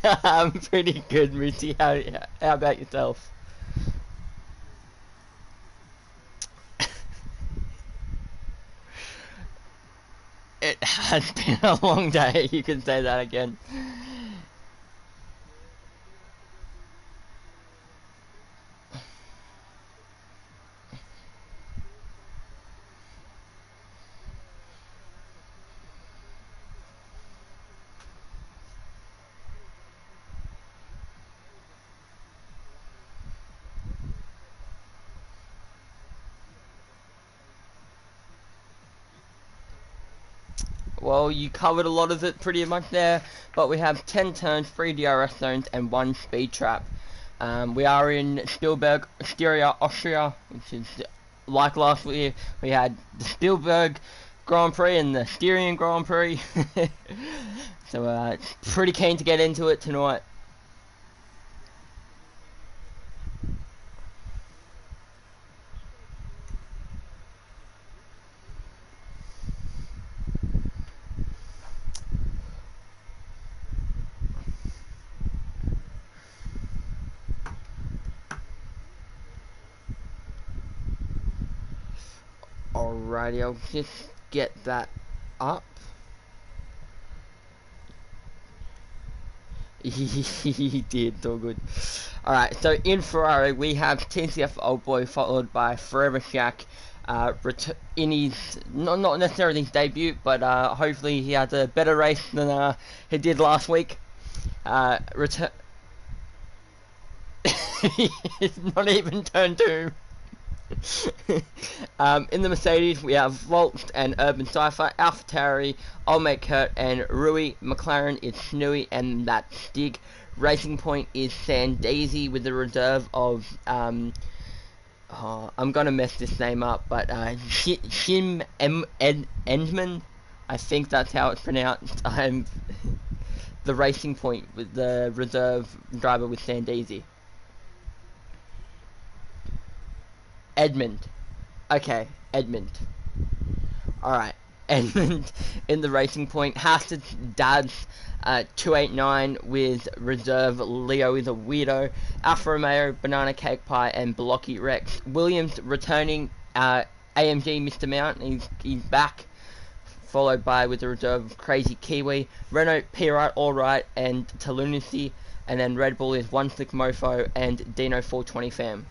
I'm pretty good, Moosey. How about yourself? It has been a long day, you can say that again. Well, you covered a lot of it pretty much there, but we have 10 turns, 3 DRS zones, and 1 speed trap. We are in Spielberg, Styria, Austria, which is like last year. We had the Spielberg Grand Prix and the Styrian Grand Prix. So, pretty keen to get into it tonight. Alrighty, I'll just get that up. He did, it's all good. Alright, so in Ferrari we have TCF Old Boy followed by Forever Shack in his, not necessarily his debut, but hopefully he has a better race than he did last week. It's not even turn 2. In the Mercedes we have Volt and Urban Cypher, AlphaTauri, Old Mate Kurt and Rui. McLaren is Snooey and that Stig. Racing Point is Sandaisy with the reserve of I'm gonna mess this name up, but Shim Endman, I think that's how it's pronounced. I'm the Racing Point with the reserve driver with Sandaisy. Edmund. Okay, Edmund. Alright, Edmund in the Racing Point. Hastad Dads 289 with reserve Leo is a Weirdo. Alfa Romeo, Banana Cake Pie, and Blocky Rex. Williams returning AMG Mr. Mount. He's back. Followed by with the reserve Crazy Kiwi. Renault P Right All Right and Talunacy. And then Red Bull is One Slick Mofo and Dino 420 Fam.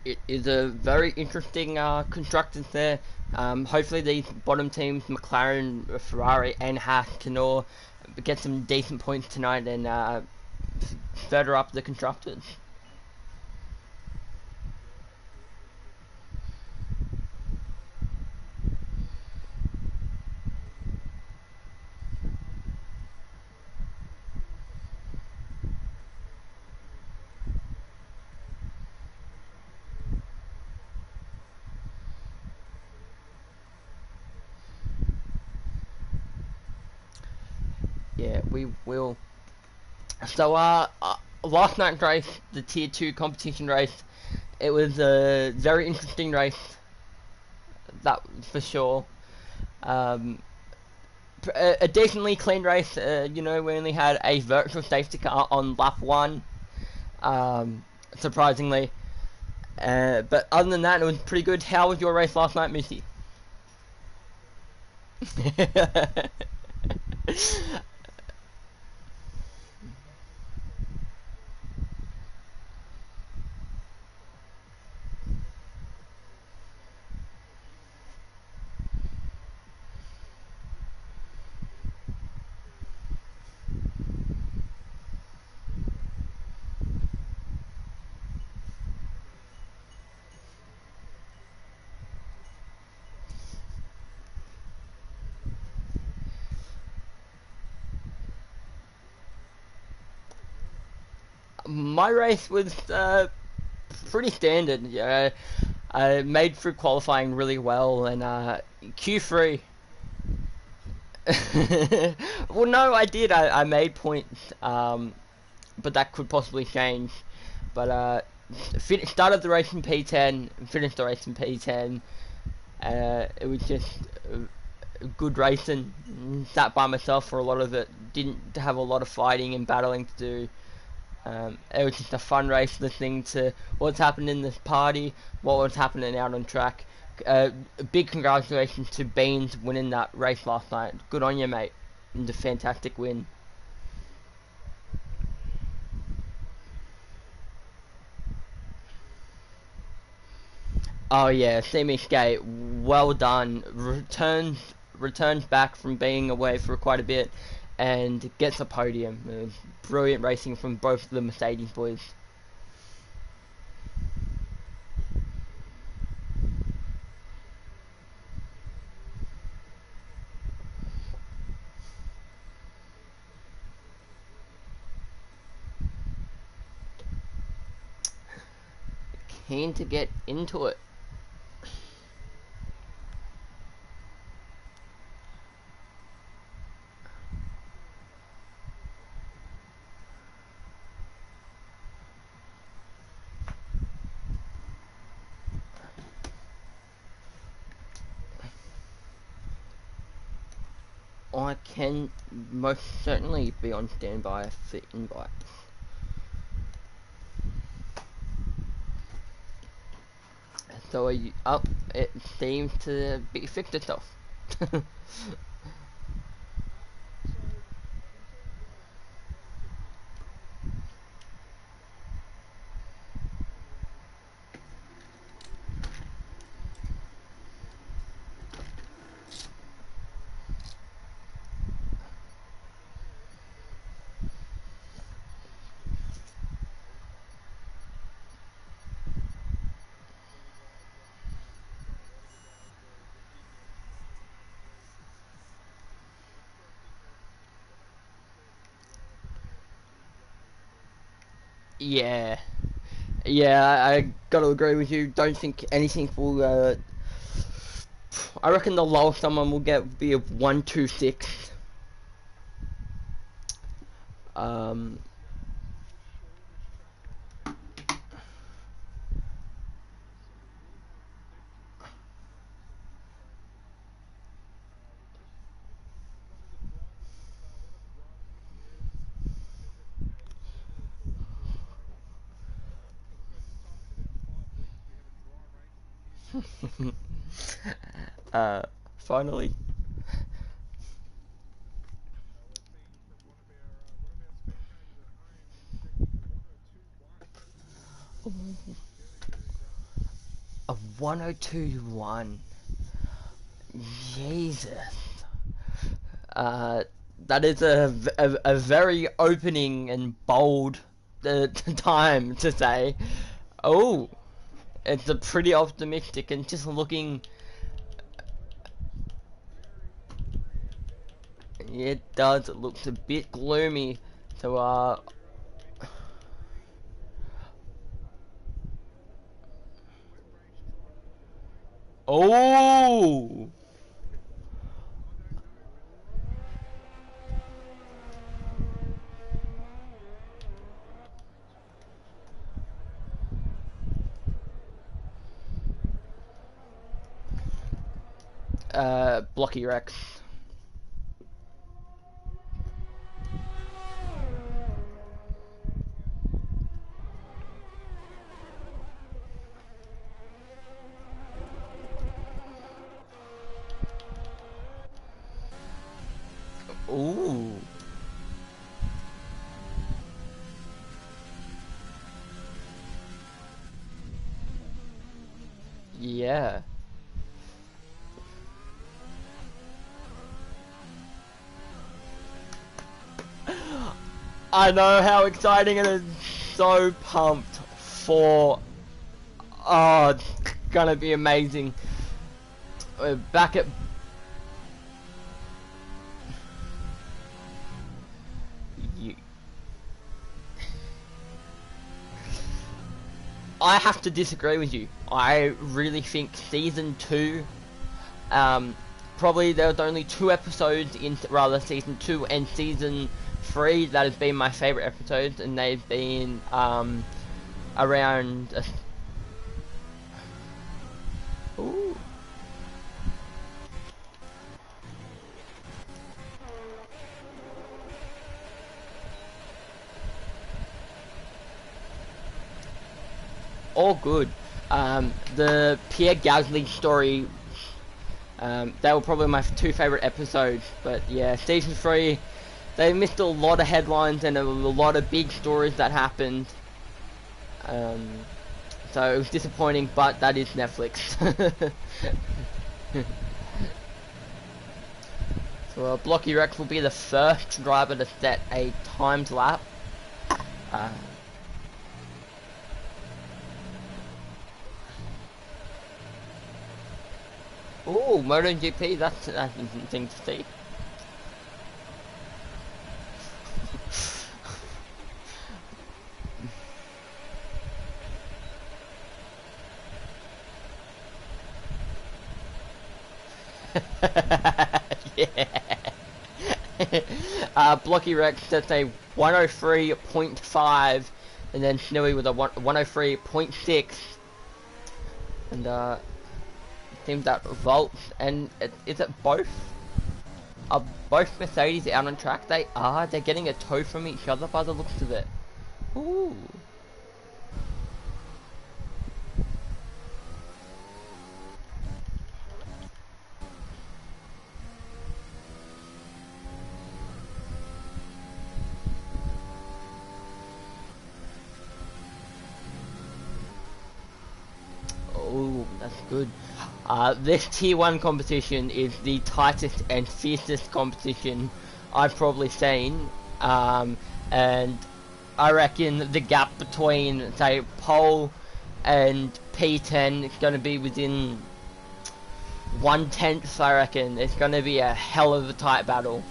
It is a very interesting constructors there. Hopefully these bottom teams, McLaren, Ferrari and Haas, can all get some decent points tonight and further up the constructors. Yeah, we will. So, last night's race, the Tier 2 competition race, it was a very interesting race, that for sure. A decently clean race, you know, we only had a virtual safety car on lap 1, surprisingly. But other than that, it was pretty good. How was your race last night, Missy? My race was pretty standard. Yeah, I made through qualifying really well, and Q3. Well, no, I did. I made points, but that could possibly change. But started the race in P10, finished the race in P10. It was just good racing. Sat by myself for a lot of it. Didn't have a lot of fighting and battling to do. It was just a fun race, listening to what's happening in this party, what was happening out on track. Big congratulations to Beans winning that race last night. Good on you, mate. It was a fantastic win. Oh yeah, Semi Skate, well done. Returns back from being away for quite a bit, and gets a podium. Brilliant racing from both the Mercedes boys. Keen to get into it. I can most certainly be on standby for invites. So are you up? It seems to be fixed itself. Yeah. Yeah, I gotta agree with you. Don't think anything will. I reckon the lowest someone will get would be a 126. Um. uh. Finally. A 102-1. Jesus. Uh. That is a very opening and bold time to say. Oh, it's a pretty optimistic and just looking. It does. It looks a bit gloomy. So oh, Blocky Rex. Ooh. Yeah. I know how exciting it is. So pumped for. Oh, it's gonna be amazing. We're back at. I have to disagree with you. I really think season 2, probably there was only 2 episodes in, rather season 2 and season 3 that has been my favourite episodes, and they've been around. Ooh. All good. The Pierre Gasly story, they were probably my 2 favourite episodes, but yeah, season 3, they missed a lot of headlines and a lot of big stories that happened, so it was disappointing, but that is Netflix. So Blocky Rex will be the first driver to set a timed lap. Oh, MotoGP, that's an interesting to see. Yeah. Blocky Rex sets a 103.5, and then Snowy with a 103.6, and seems that Volt and is it both? Are both Mercedes out on track? They are. They're getting a tow from each other by the looks of it. Ooh. Oh, that's good. This Tier 1 competition is the tightest and fiercest competition I've probably seen, and I reckon the gap between, say, pole and P10 is going to be within 1/10, I reckon. It's going to be a hell of a tight battle.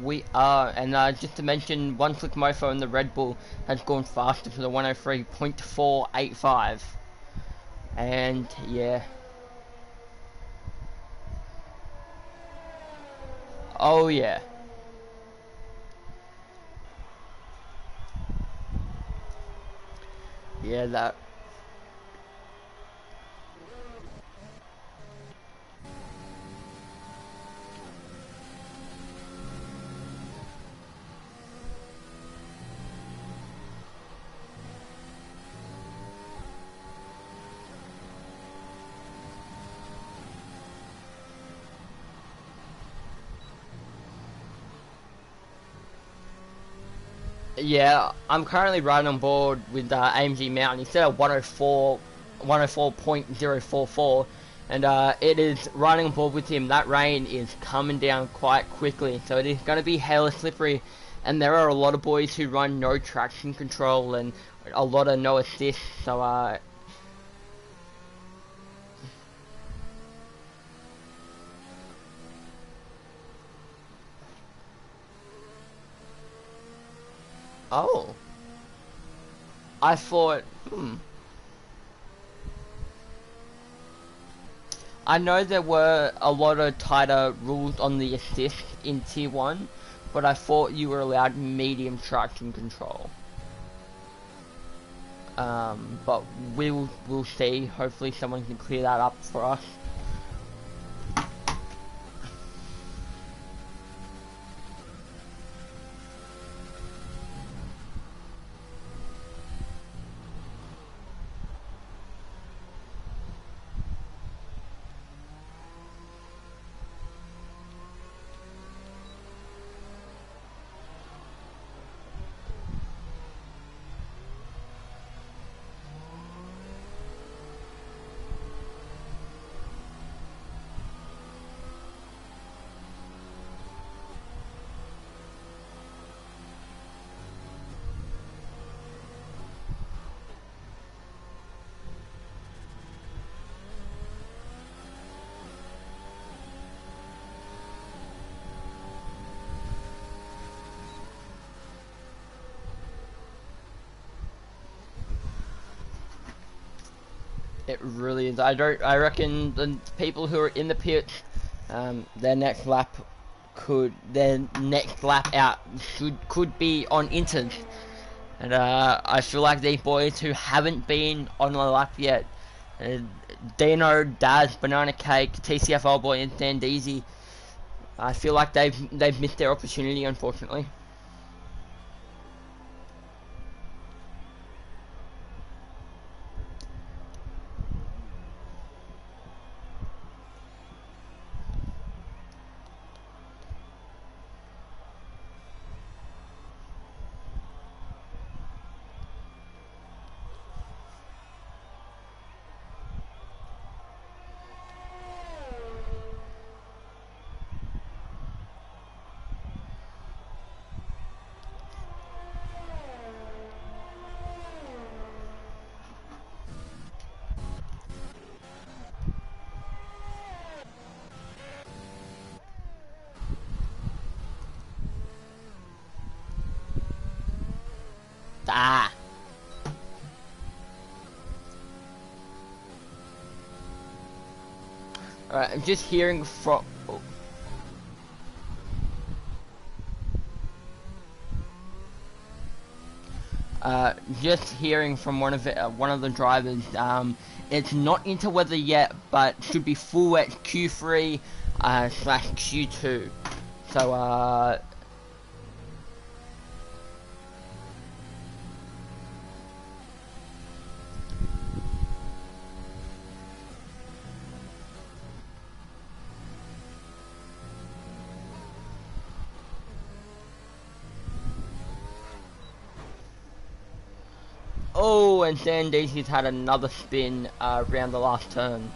We are, and just to mention, One Click Mofo and the Red Bull has gone faster for the 103.485, and yeah. Oh yeah. Yeah, that. Yeah, I'm currently riding on board with AMG Mountain instead of 104.044, and it is riding on board with him. That rain is coming down quite quickly, so it is going to be hella slippery, and there are a lot of boys who run no traction control and a lot of no assist, so Oh. I thought, I know there were a lot of tighter rules on the assist in Tier 1, but I thought you were allowed medium traction control. But we'll see. Hopefully someone can clear that up for us. It really is. I reckon the people who are in the pits, their next lap out could be on Inters. And I feel like these boys who haven't been on a lap yet, Dino, Daz, Banana Cake, TCF Old Boy, and Sandeezy, I feel like they've missed their opportunity, unfortunately. Ah. Alright, I'm just hearing from... just hearing from one of the drivers, it's not into weather yet, but should be full at Q3 / Q2. So oh, and Sandeezy's had another spin around the last turn.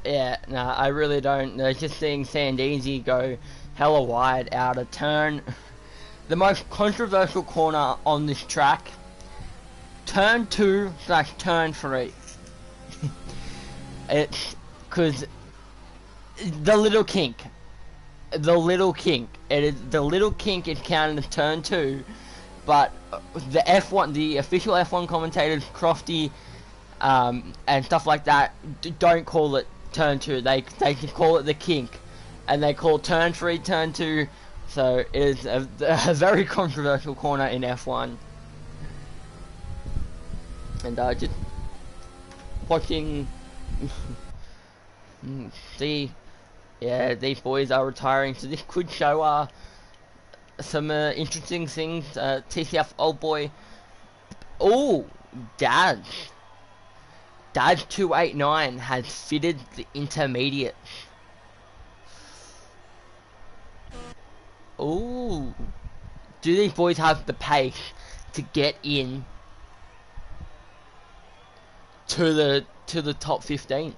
Yeah, no, I really don't. Just seeing Sandeezy go hella wide out of turn. The most controversial corner on this track. Turn 2 / turn 3. It's because the little kink. It is the little kink is counted as turn 2, but the official F1 commentators, Crofty, and stuff like that, don't call it turn 2. They can call it the kink, and they call turn 3 turn 2. So it is a very controversial corner in F1. And just watching, see, yeah, these boys are retiring, so this could show some interesting things. TCF Old Boy, oh, Daz 289 has fitted the intermediate. Oh, do these boys have the pace to get in to the top 15?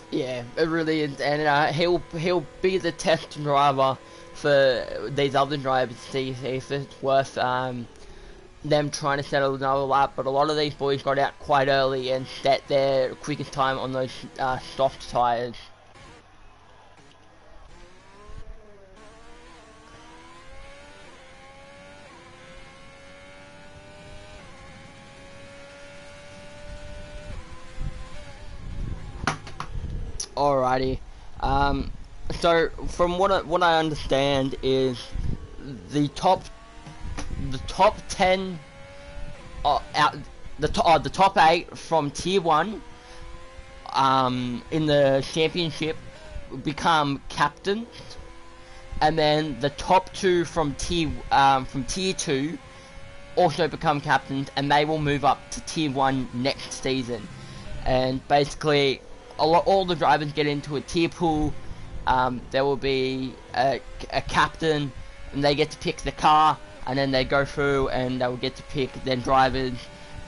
Yeah, it really is, and he'll be the test driver for these other drivers to see if it's worth them trying to settle another lap. But a lot of these boys got out quite early and set their quickest time on those soft tires. Alrighty. So from what I understand is the top 10 out the top 8 from tier 1 in the championship become captains, and then the top 2 from tier 2 also become captains, and they will move up to tier 1 next season. And basically all the drivers get into a tier pool. There will be a captain, and they get to pick the car, and then they go through and they will get to pick their drivers,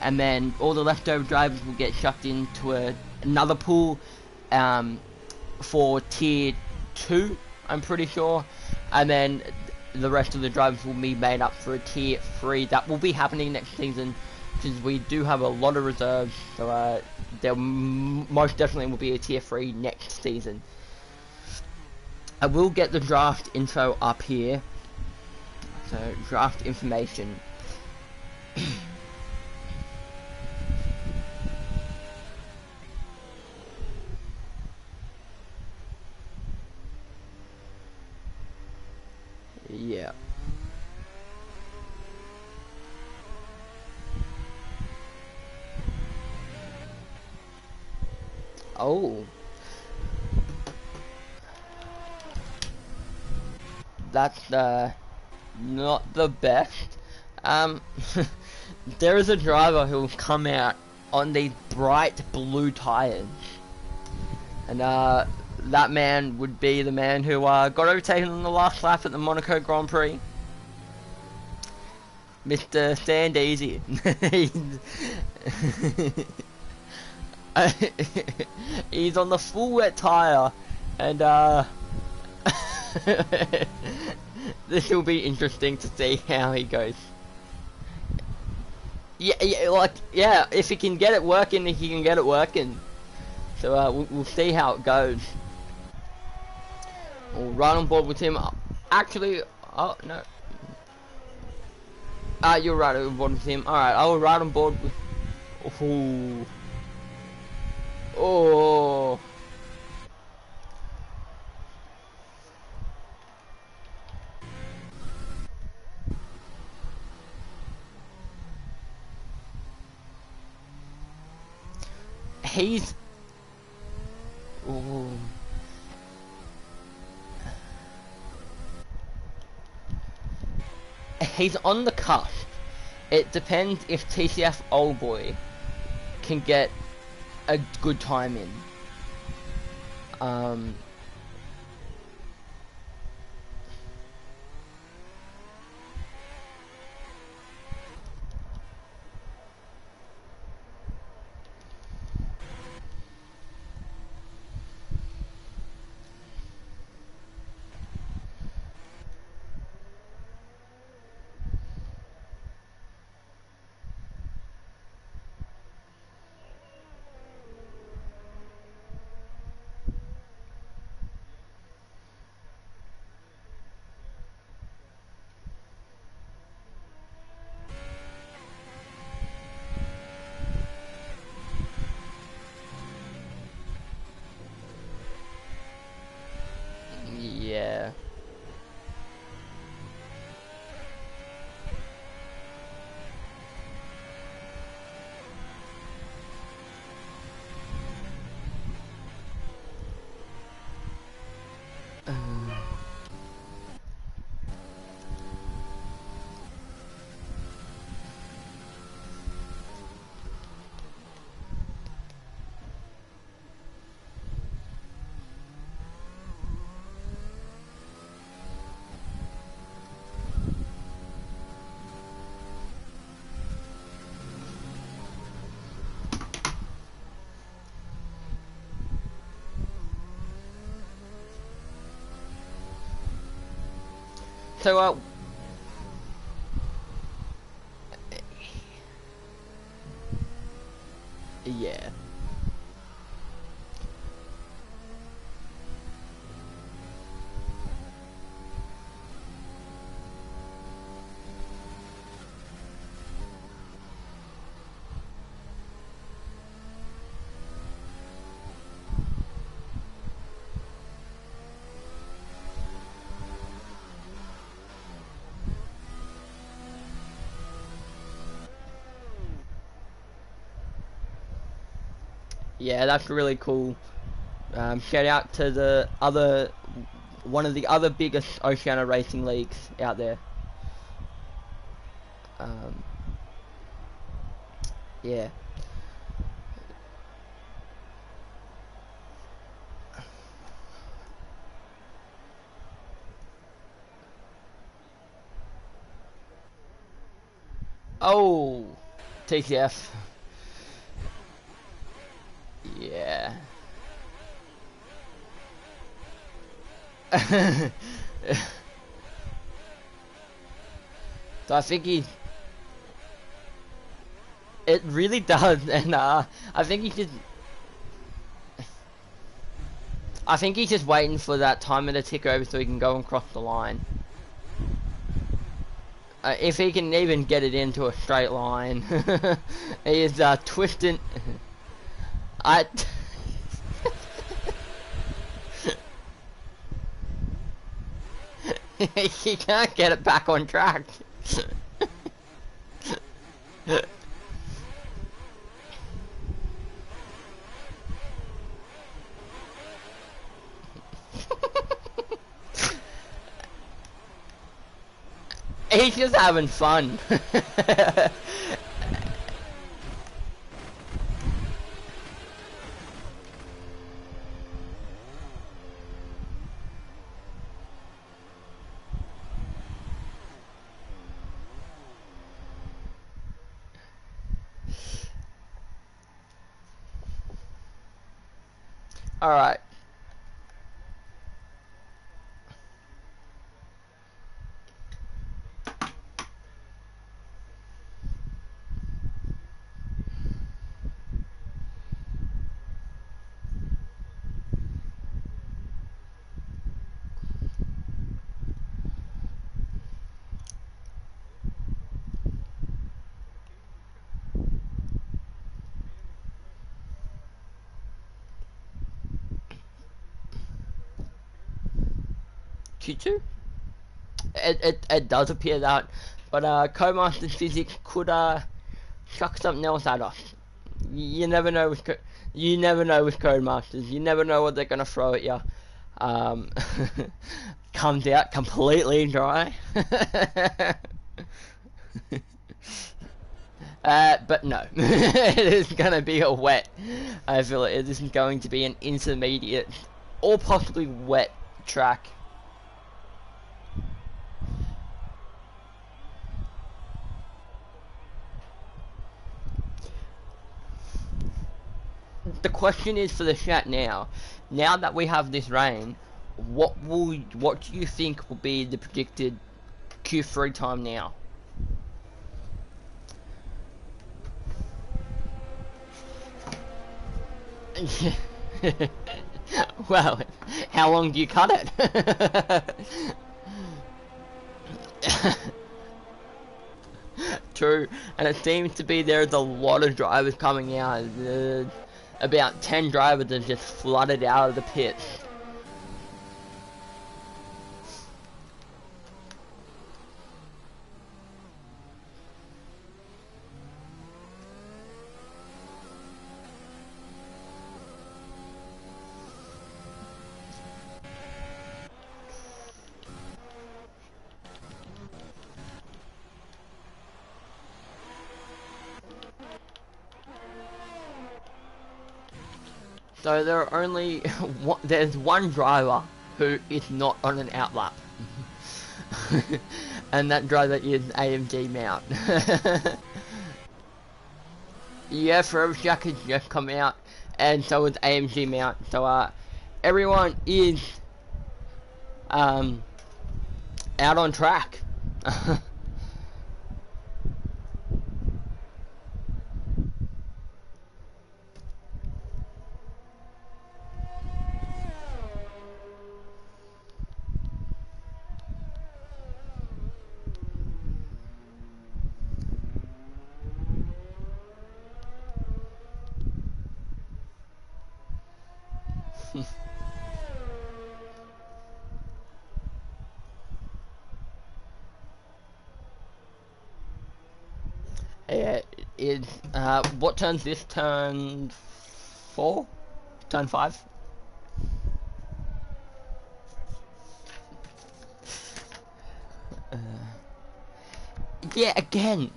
and then all the leftover drivers will get shucked into another pool for tier 2, I'm pretty sure, and then the rest of the drivers will be made up for a tier 3 that will be happening next season, because we do have a lot of reserves, so there most definitely will be a tier 3 next season. I will get the draft info up here. So, draft information. Yeah. Oh. That's not the best. There is a driver who will come out on these bright blue tires, and that man would be the man who got overtaken on the last lap at the Monaco Grand Prix, Mr. Stand Easy. He's on the full wet tire, and this will be interesting to see how he goes. Yeah, if he can get it working, he can get it working. So we'll see how it goes. We'll ride on board with him. Actually, oh no. You're right on board with him. Alright, I will ride on board with... Ooh. Oh. He's... Ooh. He's on the cusp. It depends if TCF Old Boy can get a good time in. So, yeah. Yeah, that's really cool. Shout out to the other, one of the other biggest Oceania racing leagues out there. Yeah. Oh, TCF. Yeah. So I think it really does, and I think he's just waiting for that timer to tick over so he can go and cross the line. If he can even get it into a straight line, he is twisting. He can't get it back on track. He's just having fun. Alright. Q2? It does appear that, but Codemasters Physics could chuck something else at us. You never know with Codemasters. You never know what they're gonna throw at you. Comes out completely dry. But no, it is gonna be a wet. I feel like this is going to be an intermediate or possibly wet track. The question is for the chat now that we have this rain, what do you think will be the predicted Q3 time now? Well, how long do you cut it? True, and it seems to be there's a lot of drivers coming out. About 10 drivers have just flooded out of the pits. So there are only there's one driver who is not on an outlap, and that driver is AMG Mount. Yeah, Forever Jack has just come out, and so is AMG Mount. So everyone is out on track. Yeah, what turns this? Turn 4? Turn 5? Yeah, again,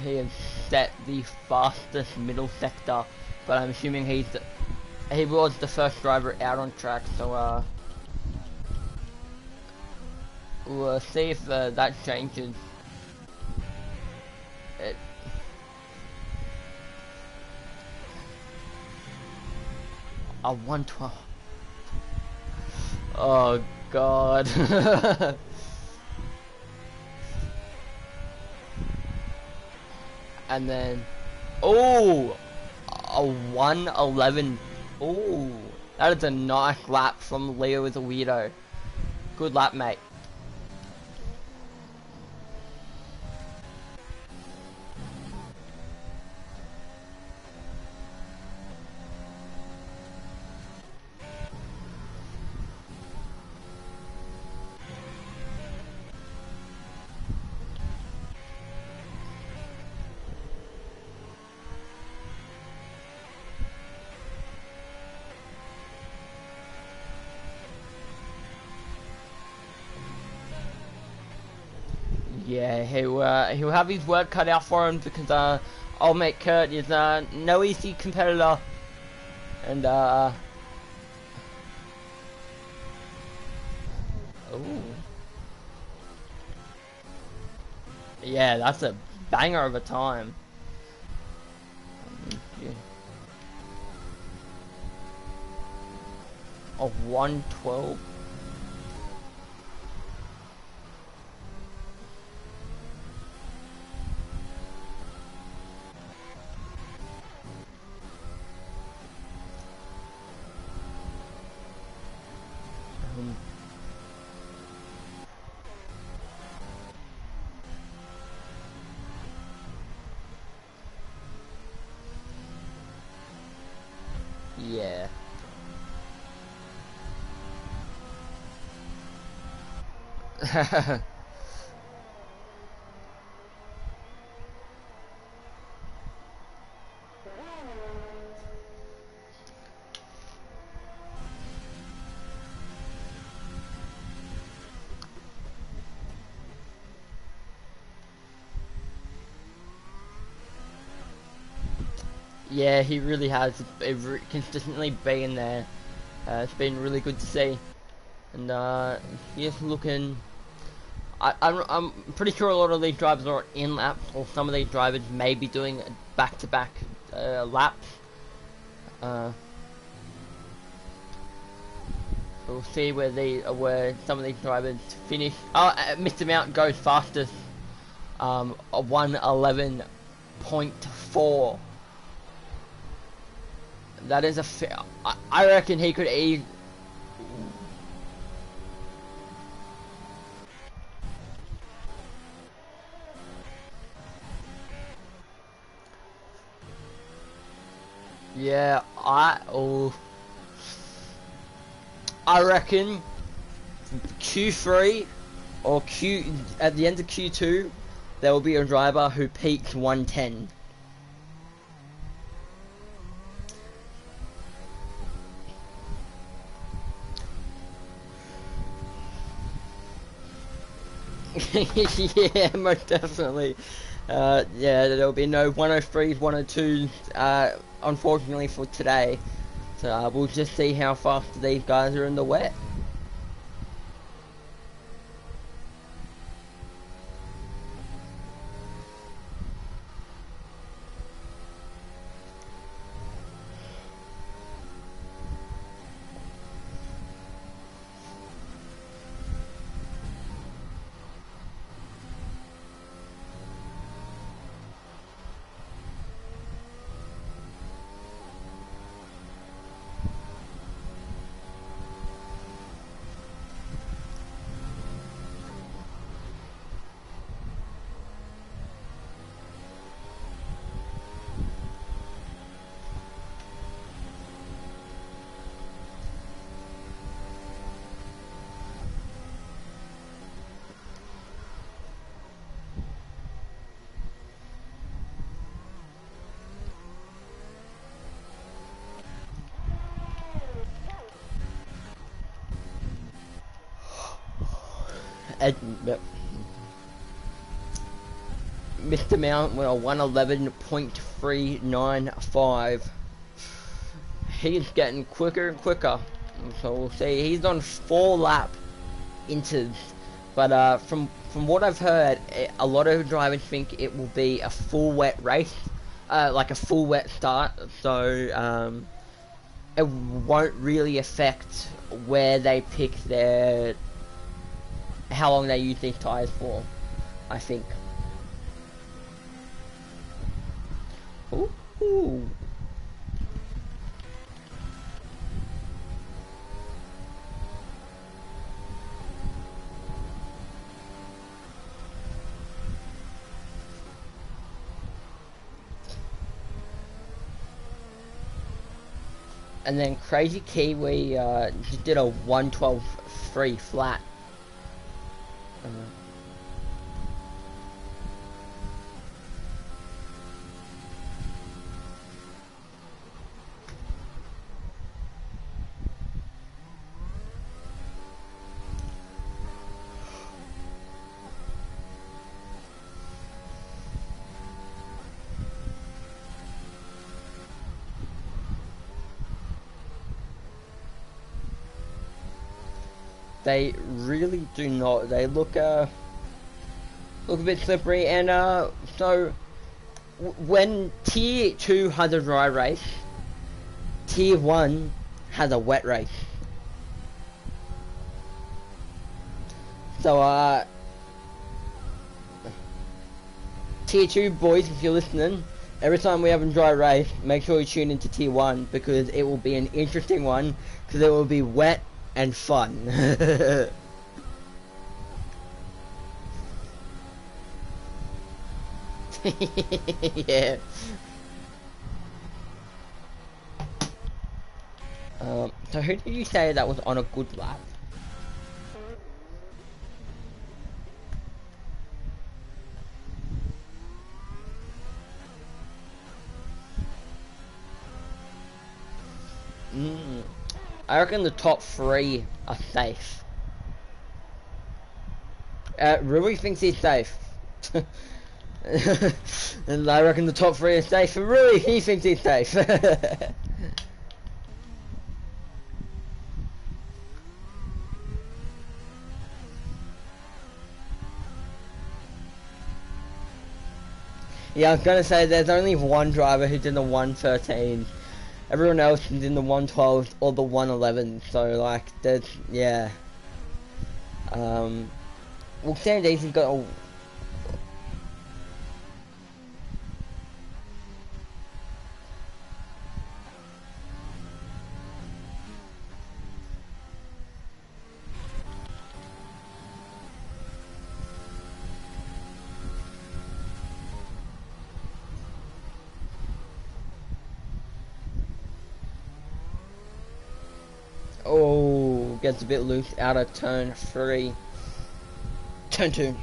he has set the fastest middle sector, but I'm assuming he was the first driver out on track, so we'll see if that changes. A 112. Oh god. And then, oh, a 111. Oh, that is a nice lap from Leo is a weirdo. Good lap, mate. Yeah, he'll have his work cut out for him because old mate Kurt is no easy competitor, and oh, yeah, that's a banger of a time. Yeah. Of 112. Yeah. Yeah, he really has consistently been there. It's been really good to see, and he's looking. I'm pretty sure a lot of these drivers are in laps, or some of these drivers may be doing back-to-back laps. We'll see where some of these drivers finish. Oh, Mr. Mount goes fastest. A 111.4. That is a fair. I reckon he could eat. Yeah, I reckon Q3 or at the end of Q2 there will be a driver who peaks 110. Yeah, most definitely. Yeah, there'll be no 103s, 102s, unfortunately for today. So we'll just see how fast these guys are in the wet. Mr. Mount with a 111.395. He's getting quicker and quicker. So we'll see. He's on 4 lap into, but from what I've heard, a lot of drivers think it will be a full wet race, like a full wet start. So it won't really affect where they pick how long they use these tires for, I think. Ooh. And then Crazy Kiwi just did a 112.3 flat. They really do not. They look a bit slippery, and so when Tier 2 has a dry race, Tier 1 has a wet race. So Tier 2 boys, if you're listening, every time we have a dry race, make sure you tune into Tier 1, because it will be an interesting one, because it will be wet and fun. Yeah. So who did you say that was on a good lap? I reckon the top 3 are safe. Rui thinks he's safe. And I reckon the top 3 are safe. And Rui, he thinks he's safe. Yeah, I was gonna say there's only one driver who's in the 113. Everyone else is in the 112 or the 111. So like, there's yeah. Well, Sam Daisy's got a. Oh, gets a bit loose out of turn 3. Turn 2.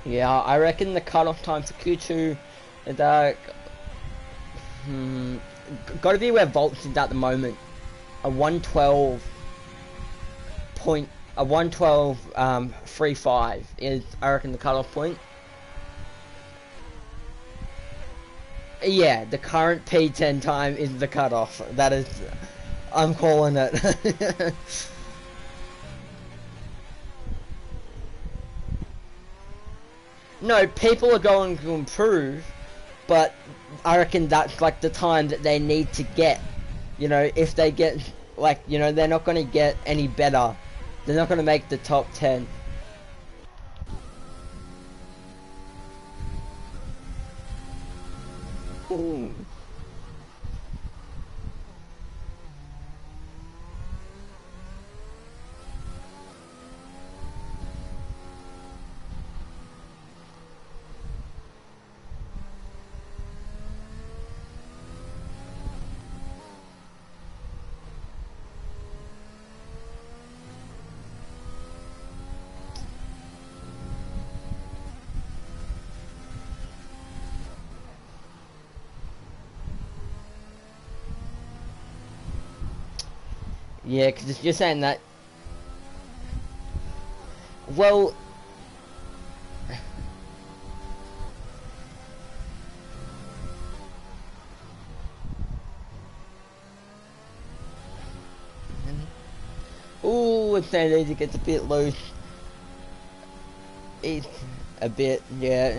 Yeah, I reckon the cutoff time for Q2 is got to be where Volts is at the moment. A 112.35 is, I reckon, the cutoff point. Yeah, the current P10 time is the cutoff. That is, I'm calling it. No, people are going to improve, but I reckon that's like the time that they need to get. You know, if they get, like, you know, they're not going to get any better. They're not going to make the top 10. Ooh. Yeah, because if you're saying that, well, ooh, if San Diego gets a bit loose, he's a bit, yeah,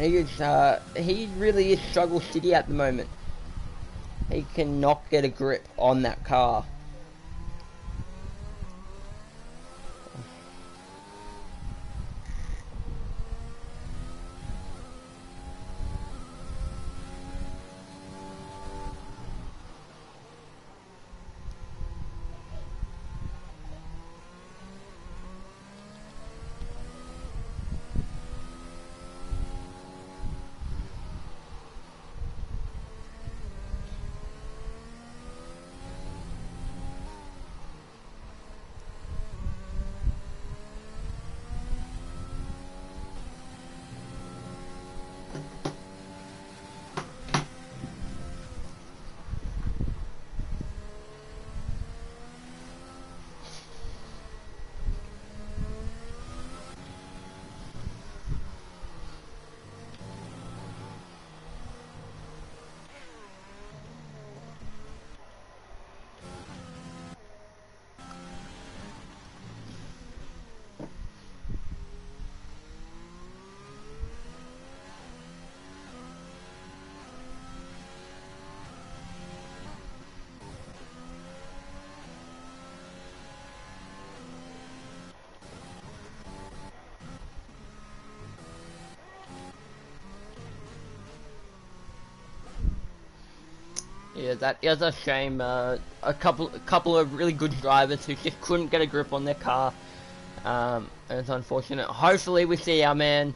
he really is struggle city at the moment. He cannot get a grip on that car. Yeah, that is a shame. A couple of really good drivers who just couldn't get a grip on their car. It's unfortunate. Hopefully we see our man,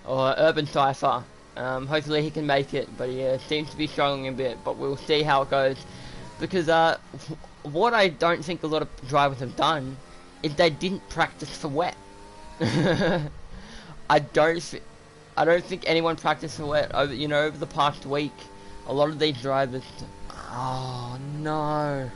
or Urban Cypher. Hopefully he can make it, but yeah, seems to be struggling a bit. But we'll see how it goes. Because what I don't think a lot of drivers have done is they didn't practice for wet. I don't think anyone practiced for wet over over the past week. A lot of these drivers. Oh no.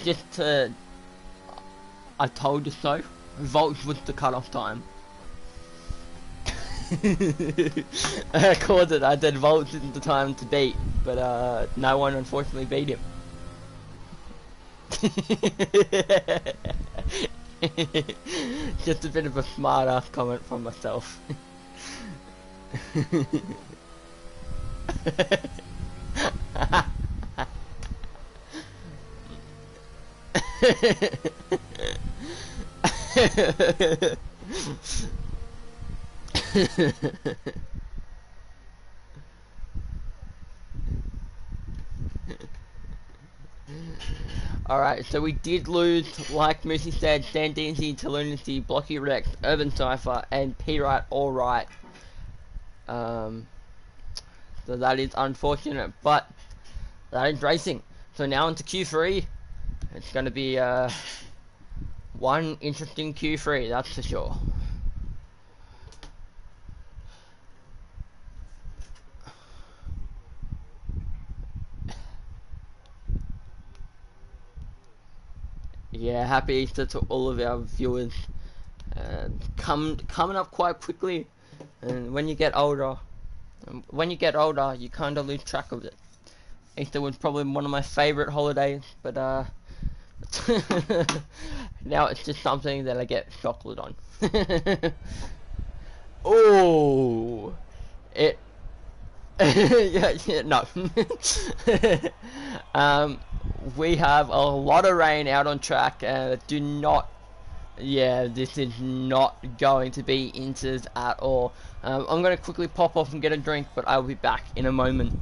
Just to, I told you so. Volts was the cutoff time. I called it. I said Volts isn't the time to beat, but no one unfortunately beat him. Just a bit of a smart ass comment from myself. Alright, so we did lose, like Moosey said, Sandizi, Lunacy, Blocky Rex, Urban Cypher, and P-Right Alright. So that is unfortunate, but that is racing. So now into Q3. It's going to be one interesting Q3, that's for sure. Yeah, happy Easter to all of our viewers. Coming up quite quickly, and when you get older, you kind of lose track of it. Easter was probably one of my favorite holidays, but now it's just something that I get chocolate on. Oh, it. Yeah, no. We have a lot of rain out on track. Do not. Yeah, this is not going to be inters at all. I'm going to quickly pop off and get a drink, but I'll be back in a moment.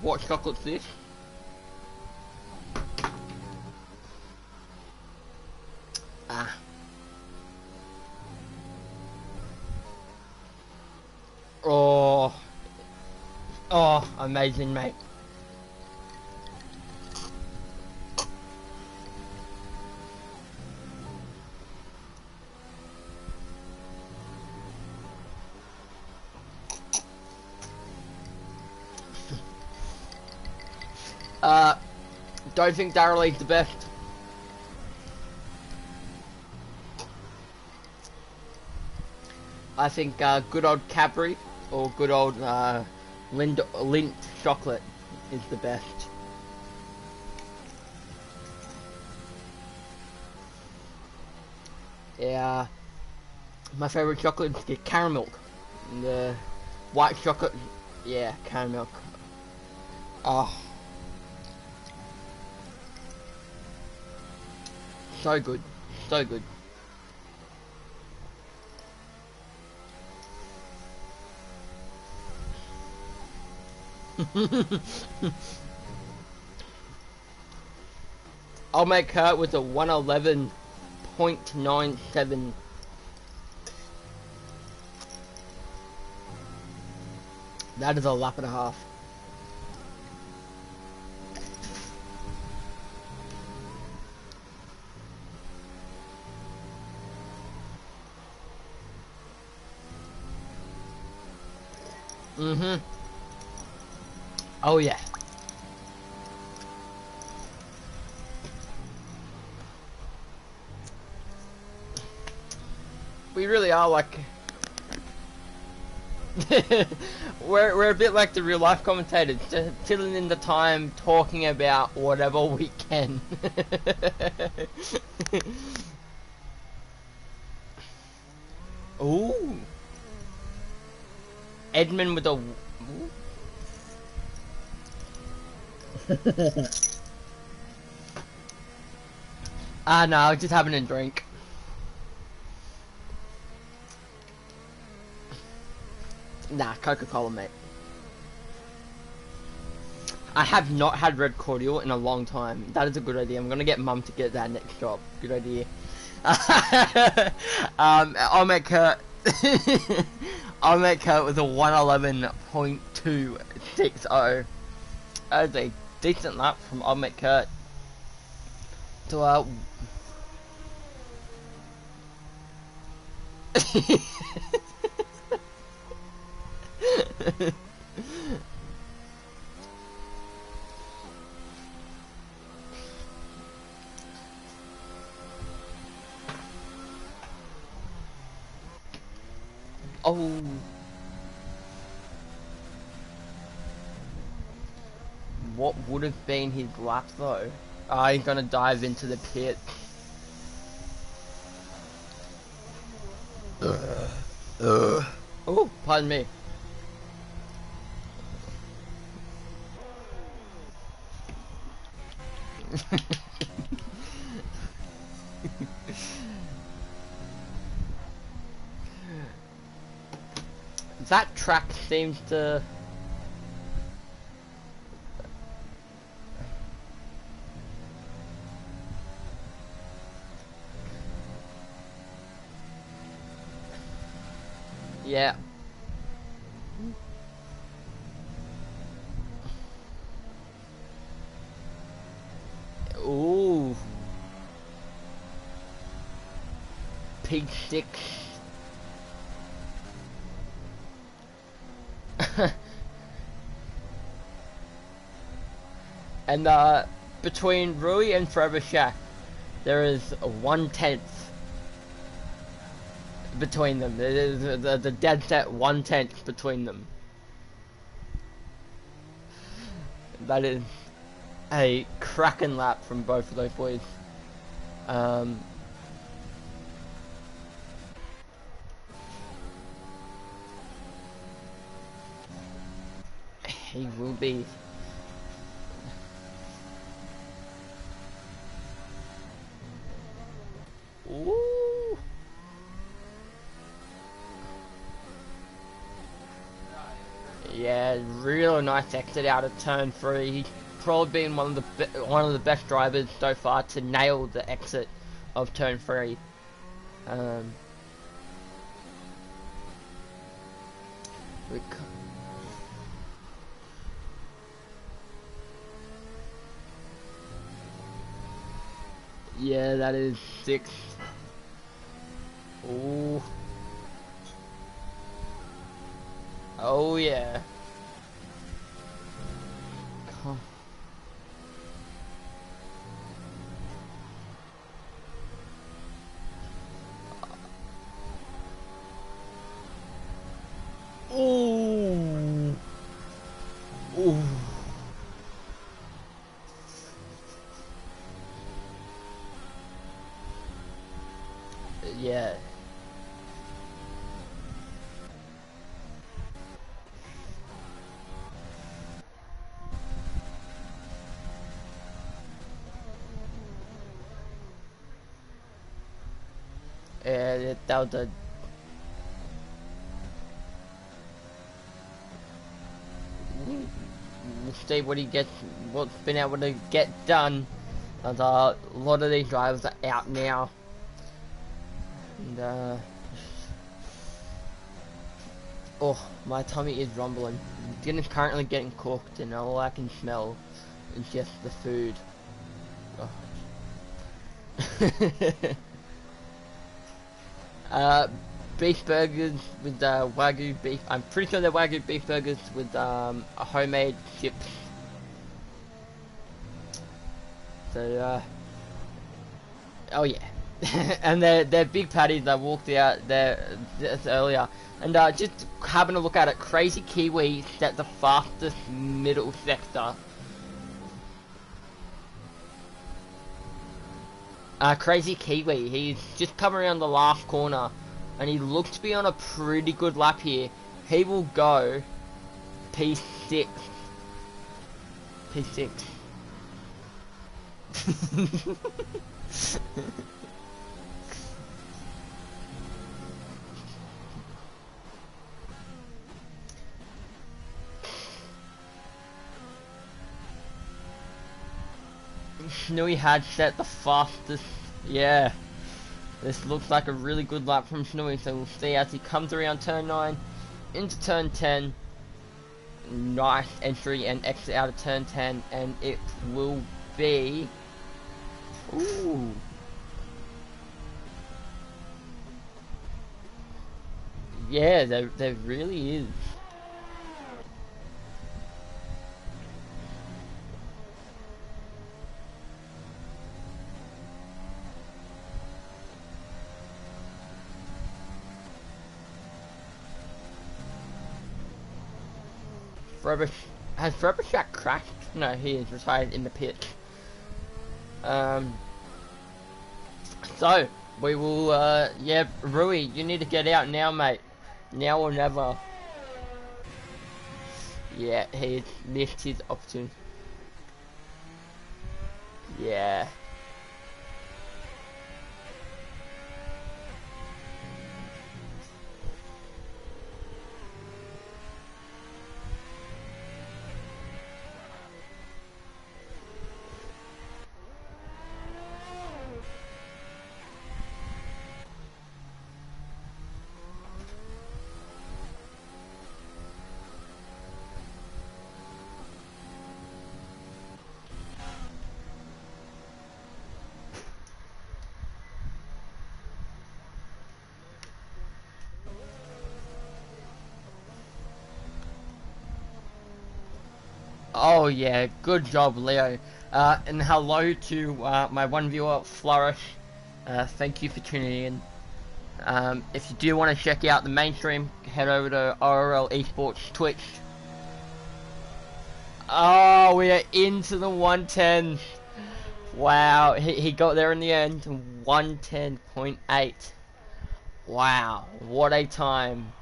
What chocolate's this? Ah. Oh. Oh, amazing, mate. Don't think Daryl Lee's the best. I think good old Cadbury or good old Lindt chocolate is the best. Yeah, my favorite chocolate is the caramel. The white chocolate, yeah, caramel. Oh, so good, so good. I'll make her with a 111.97. That is a lap and a half. Mm-hmm. Oh yeah. We really are like we're a bit like the real life commentators, just filling in the time talking about whatever we can. Ooh. Edmund with a no, I was just having a drink. Nah, Coca-Cola, mate. I have not had red cordial in a long time. That is a good idea. I'm gonna get Mum to get that next job. Good idea. I'll make her. I'll make her with a 111.260. That is a decent lap from I'll make her to oh. What would have been his lap though? He's gonna dive into the pit. Oh, pardon me. That track seems to... Yeah. Ooh. P6. And between Rui and Forever Shack, there is 1/10 between them. The dead set 1/10 between them. That is a cracking lap from both of those boys. He will be. Ooh. Yeah, real nice exit out of turn 3. He's probably been one of the best drivers so far to nail the exit of turn 3. Yeah, that is 6. Ooh. Oh yeah. Ooh. Ooh. Yeah. Yeah, that was a... See what he gets, what's been able to get done. And a lot of these drivers are out now. And oh, my tummy is rumbling. It's currently getting cooked, and all I can smell is just the food. Oh. Beef burgers with Wagyu beef. I'm pretty sure they're Wagyu beef burgers with homemade chips. So oh yeah, and they're big patties. I walked out there earlier, and just having a look at it. Crazy Kiwi set the fastest middle sector. Crazy Kiwi, he's just coming around the last corner, and he looks to be on a pretty good lap here. He will go P6. P6. Snooey had set the fastest. Yeah. This looks like a really good lap from Snooey, so we'll see as he comes around turn 9 into turn 10. Nice entry and exit out of turn 10, and it will be... Ooh. Yeah, there really is. Has Frobisher crashed? No, he is retired in the pit. So, we will, yeah, Rui, you need to get out now, mate. Now or never. Yeah, he missed his opportunity. Yeah. Oh yeah, good job, Leo. And hello to my one viewer, Flourish. Thank you for tuning in. If you do want to check out the mainstream, head over to ORL Esports Twitch. Oh, we are into the 110. Wow, he got there in the end. 110.8. Wow, what a time.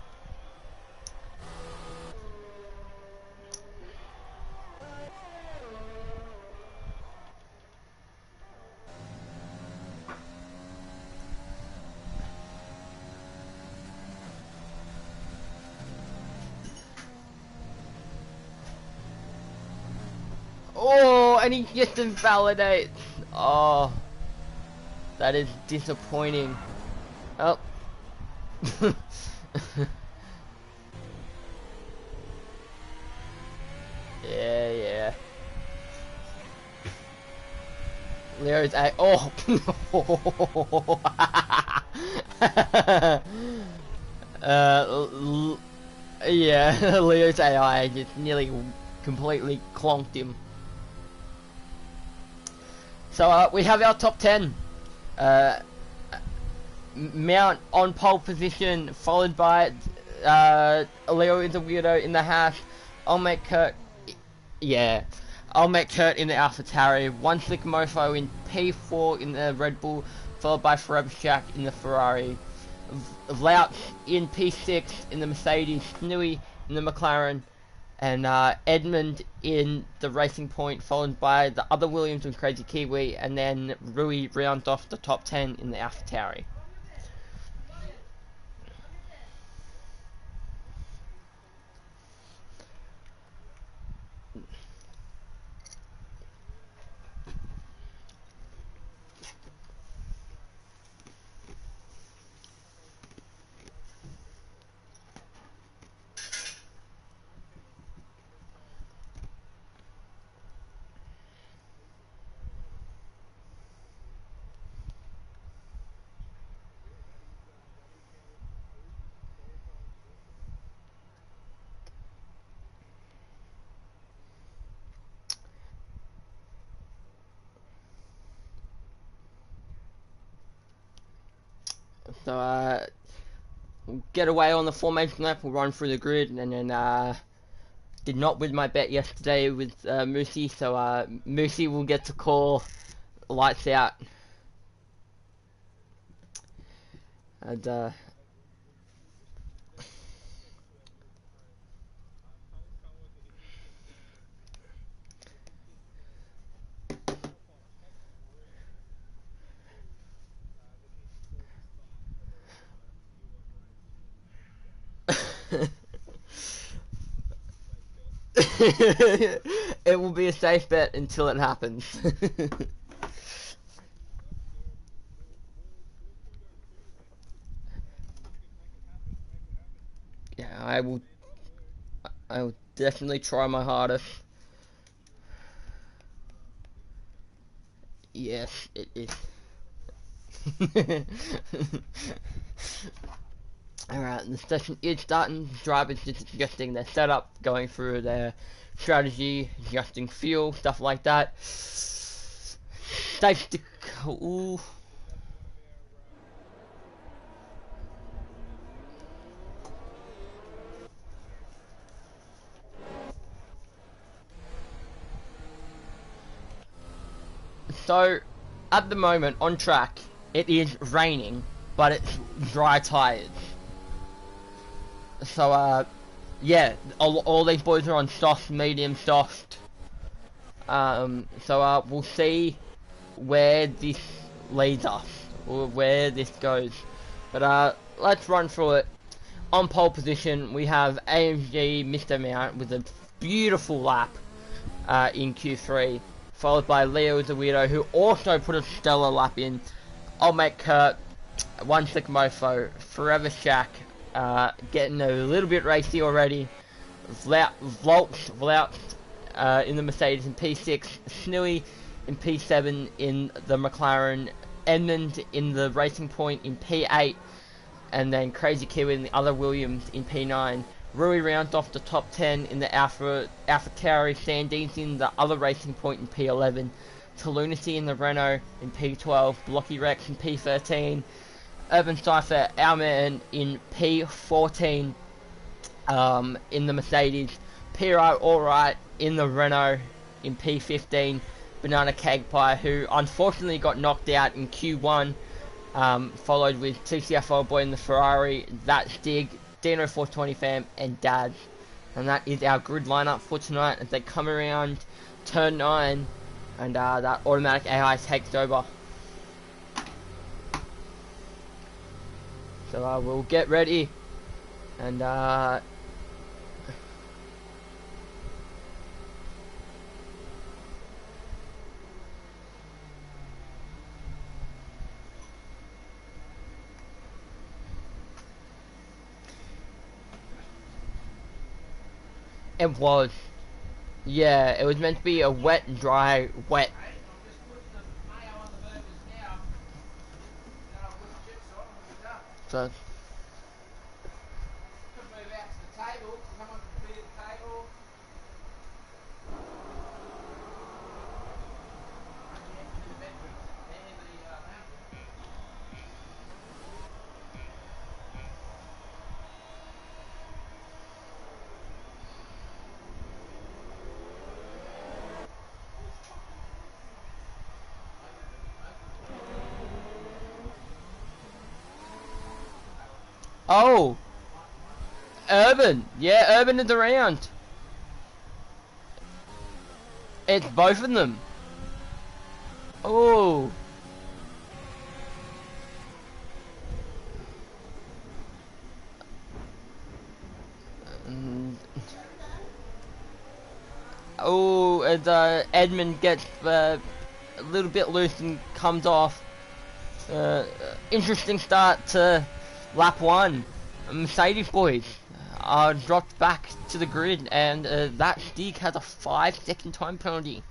and he just invalidates. Oh, that is disappointing. Oh. Yeah. Leo's a oh. Yeah, Leo's AI just nearly completely clonked him. So we have our top 10. Mount on pole position, followed by Leo is a weirdo in the hash. I'll make Kurt in the AlphaTauri. One Slick Mofo in P4 in the Red Bull, followed by Forever Shack in the Ferrari. Vlouch in P6 in the Mercedes, Snooey in the McLaren, and Edmund in the Racing Point, followed by the other Williams and Crazy Kiwi, and then Rui rounds off the top 10 in the AlphaTauri. So we'll get away on the formation lap, we'll run through the grid, and then did not win my bet yesterday with Moosey, so Moosey will get to call lights out. And it will be a safe bet until it happens. Yeah, I will definitely try my hardest. Yes, it is. Alright, the session is starting. Drivers just adjusting their setup, going through their strategy, adjusting fuel, stuff like that. Safety. Ooh. So, at the moment on track, it is raining, but it's dry tires. So, yeah, all these boys are on soft, medium, soft. So, we'll see where this leads us, or where this goes. But, let's run through it. On pole position, we have AMG Mr. Mount with a beautiful lap in Q3, followed by Leo the Weirdo, who also put a stellar lap in. I'll make Kurt, One Slick Mofo, Forever Shack, getting a little bit racy already. Vlouch in the Mercedes in P6, Snooey in P7 in the McLaren, Edmund in the Racing Point in P8, and then Crazy Kiwi in the other Williams in P9. Rui rounds off the top 10 in the AlphaTauri, Sandines in the other Racing Point in P11, Lunacy in the Renault in P12, Blocky Rex in P13, Urban Cypher, our man, in P14 in the Mercedes, PRI Alright in the Renault in P15, Banana Cake Pie, who unfortunately got knocked out in Q1, followed with TCF Old Boy in the Ferrari, That Stig, Dino 420 Fam, and Dad. And that is our grid lineup for tonight as they come around turn 9 and that automatic AI takes over. So we'll get ready and It was. Yeah, it was meant to be a wet, dry, wet. So, oh, Urban. Yeah, Urban is around. It's both of them. Oh. Oh, as Edmund gets a little bit loose and comes off. Interesting start to lap 1. Mercedes boys are dropped back to the grid, and that Stick has a 5-second time penalty.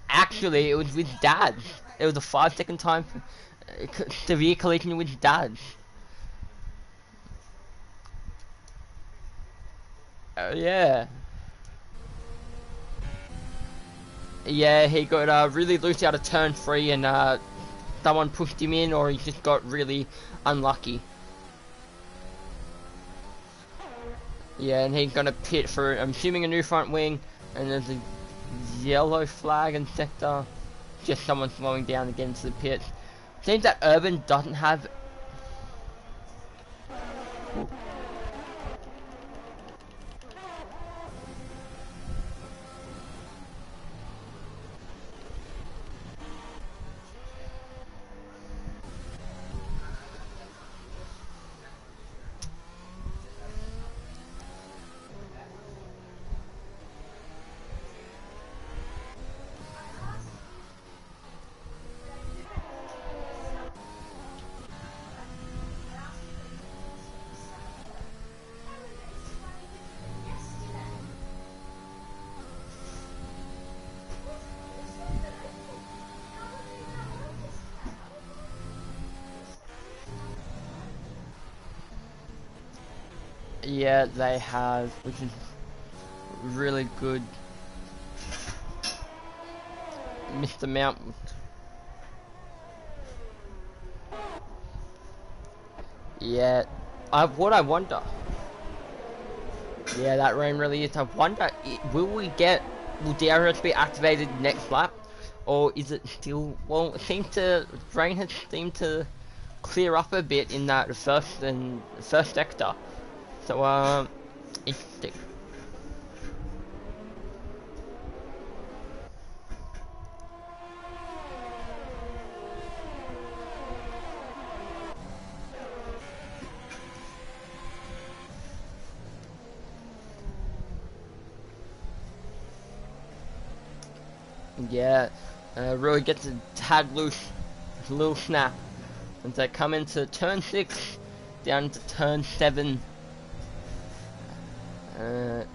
Actually, it was with Dad. It was a 5-second time severe collision with Dad. Yeah. Yeah, he got really loose out of turn 3, and someone pushed him in, or he just got really unlucky. Yeah, and he's gonna pit for, I'm assuming, a new front wing, and there's a yellow flag in sector. Just someone slowing down to get into the pit. Seems that Urban doesn't have. Yeah, they have, which is really good. Mr. Mount. Yeah, what I wonder. Yeah, that rain really is. I wonder, will DRS be activated next lap, or is it still? Well, it seems to rain has seemed to clear up a bit in that first sector. So interesting. Yeah, really gets a tad loose, a little snap, and they come into turn 6, down to turn 7. And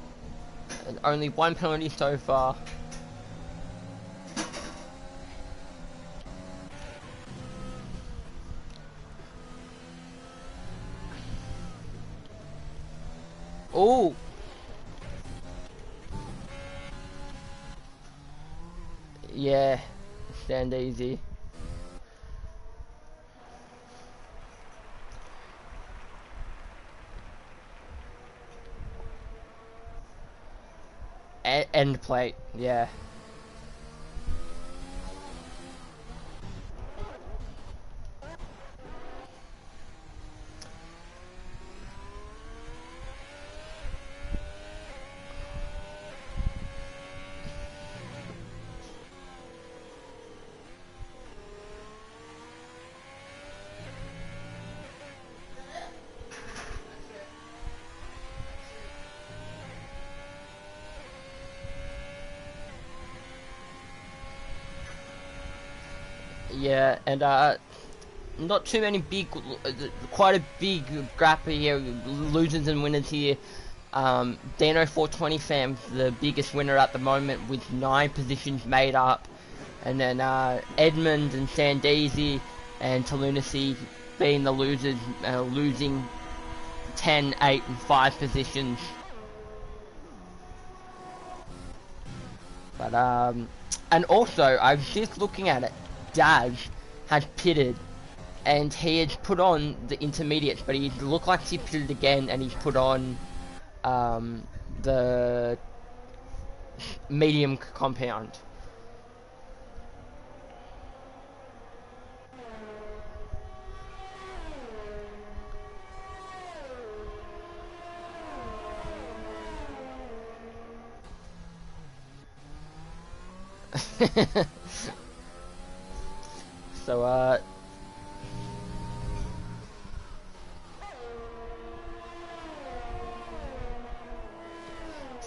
only 1 penalty so far. Oh! Yeah, stand easy. End plate, yeah. Yeah, and not too many big, quite a big gap here, losers and winners here. Dano 420 fam, the biggest winner at the moment with 9 positions made up, and then Edmund and Sandeezy and Talunacy being the losers, losing 10, 8 and 5 positions. But and also I was just looking at it, Daz has pitted and he has put on the intermediates, but he looked like he pitted again and he's put on the medium compound.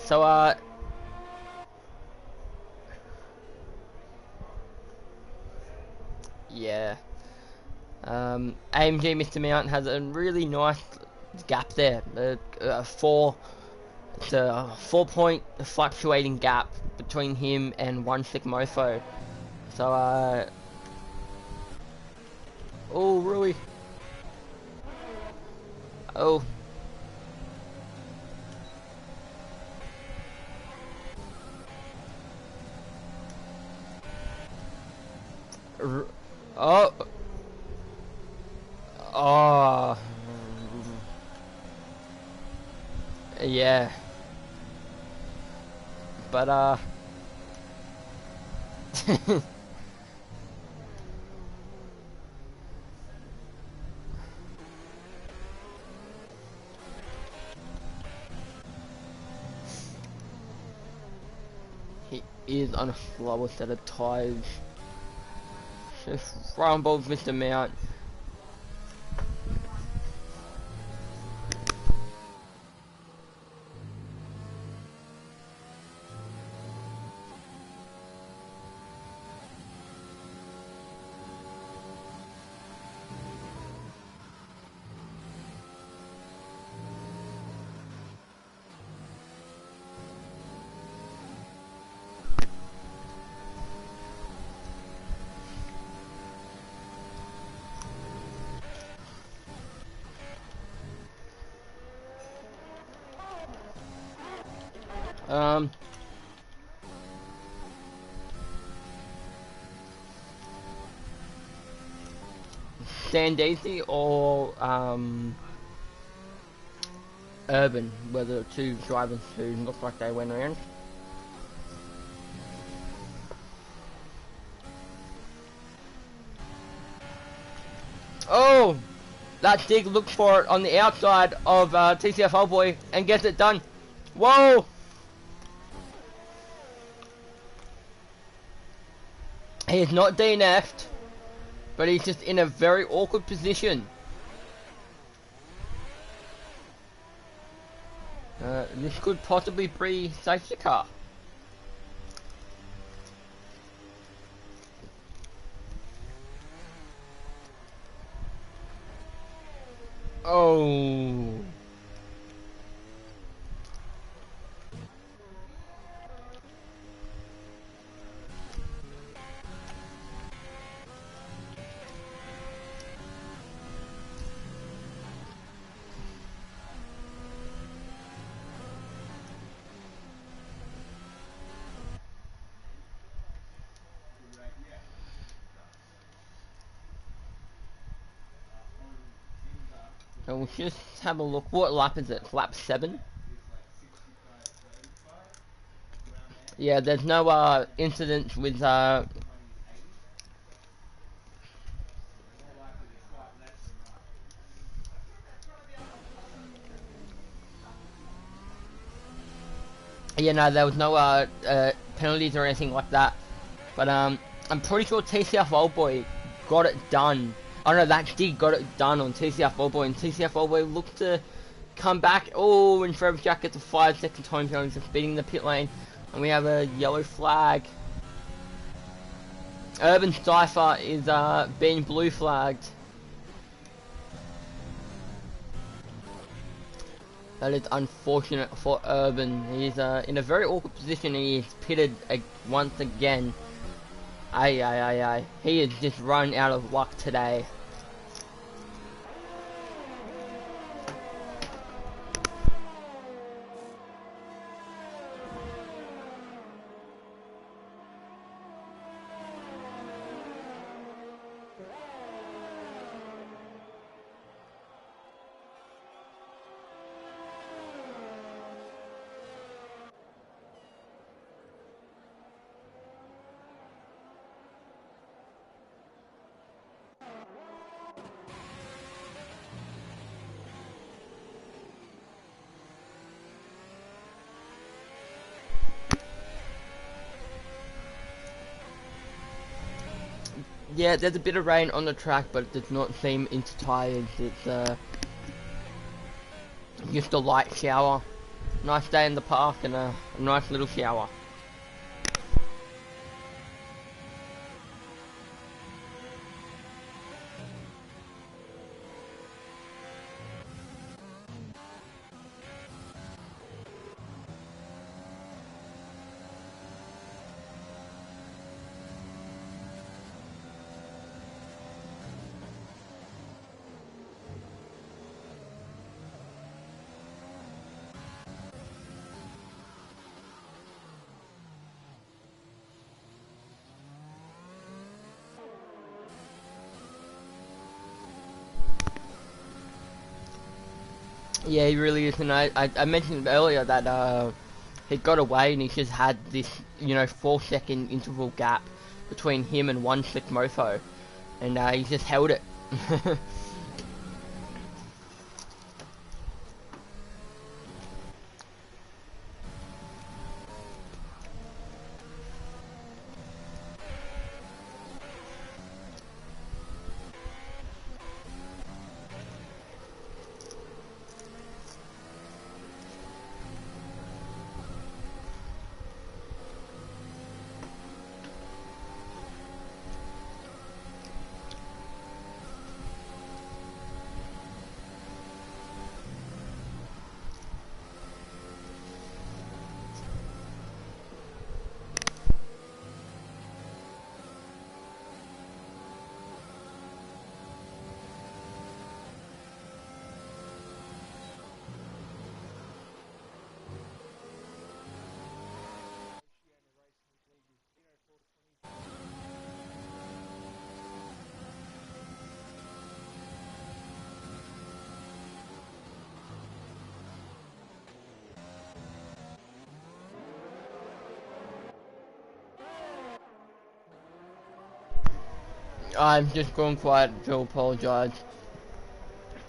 So yeah, AMG Mr. Mount has a really nice gap there, it's a 4-point fluctuating gap between him and One Sick Mofo. So oh Rui, oh. Oh. Oh. Yeah. But he is on a slower set of tires. Just rumbles Mr. Mount. Sandeezy or Urban were the two drivers who looked like they went around. Oh! That dig looked for it on the outside of TCF Old Boy and gets it done. Whoa! He is not DNF'd, but he's just in a very awkward position. This could possibly be safety car. Oh. So we'll just have a look. What lap is it? Lap 7? Yeah, there's no incidents with yeah, no, there was no penalties or anything like that. But I'm pretty sure TCF Old Boy got it done. Oh no, that dig got it done on TCF Old Boy, and TCF Old Boy looked to come back. Oh, and Forever Jack gets a 5-second time penalty for speeding the pit lane, and we have a yellow flag. Urban Cypher is being blue flagged. That is unfortunate for Urban. He's in a very awkward position. He is pitted once again. Aye, aye, aye, aye. He is just run out of luck today. Yeah, there's a bit of rain on the track, but it does not seem into tires. It's just a light shower. Nice day in the park and a nice little shower. Yeah, he really is, and I mentioned earlier that he got away and he just had this, 4-second interval gap between him and one slick mofo, and he just held it. I'm just going quiet to apologise.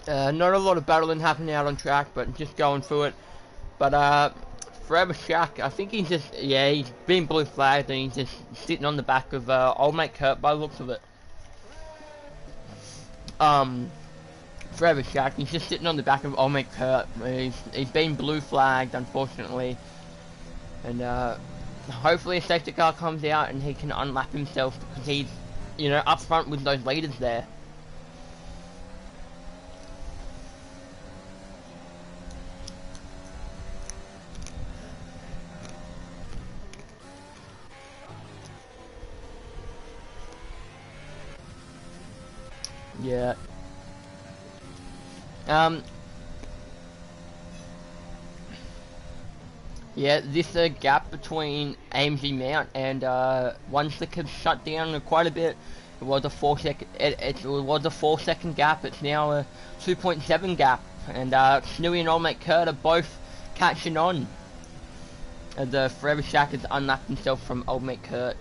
Not a lot of battling happening out on track, but just going through it. But Forever Shack, I think he's just, he's been blue flagged and he's just sitting on the back of old mate Kurt by the looks of it. Forever Shack, he's just sitting on the back of old mate Kurt. He's been blue flagged, unfortunately. And hopefully a safety car comes out and he can unlap himself because he's, up front with those leaders there. Yeah. Yeah, this gap between AMG Mount and One Slick has shut down quite a bit. It was a 4-second. It was a 4-second gap. It's now a 2.7 gap, and Snewy and Old Mate Kurt are both catching on. The Forever Shack has unlapped himself from Old Mate Kurt.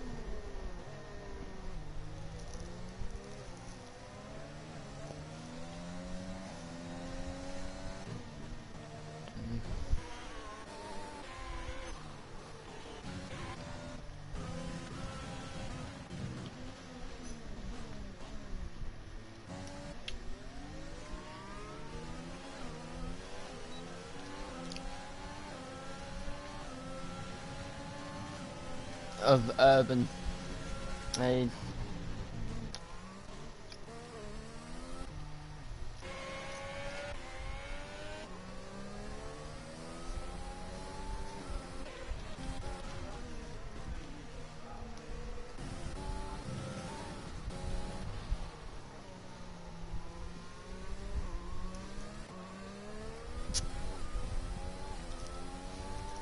Of Urban.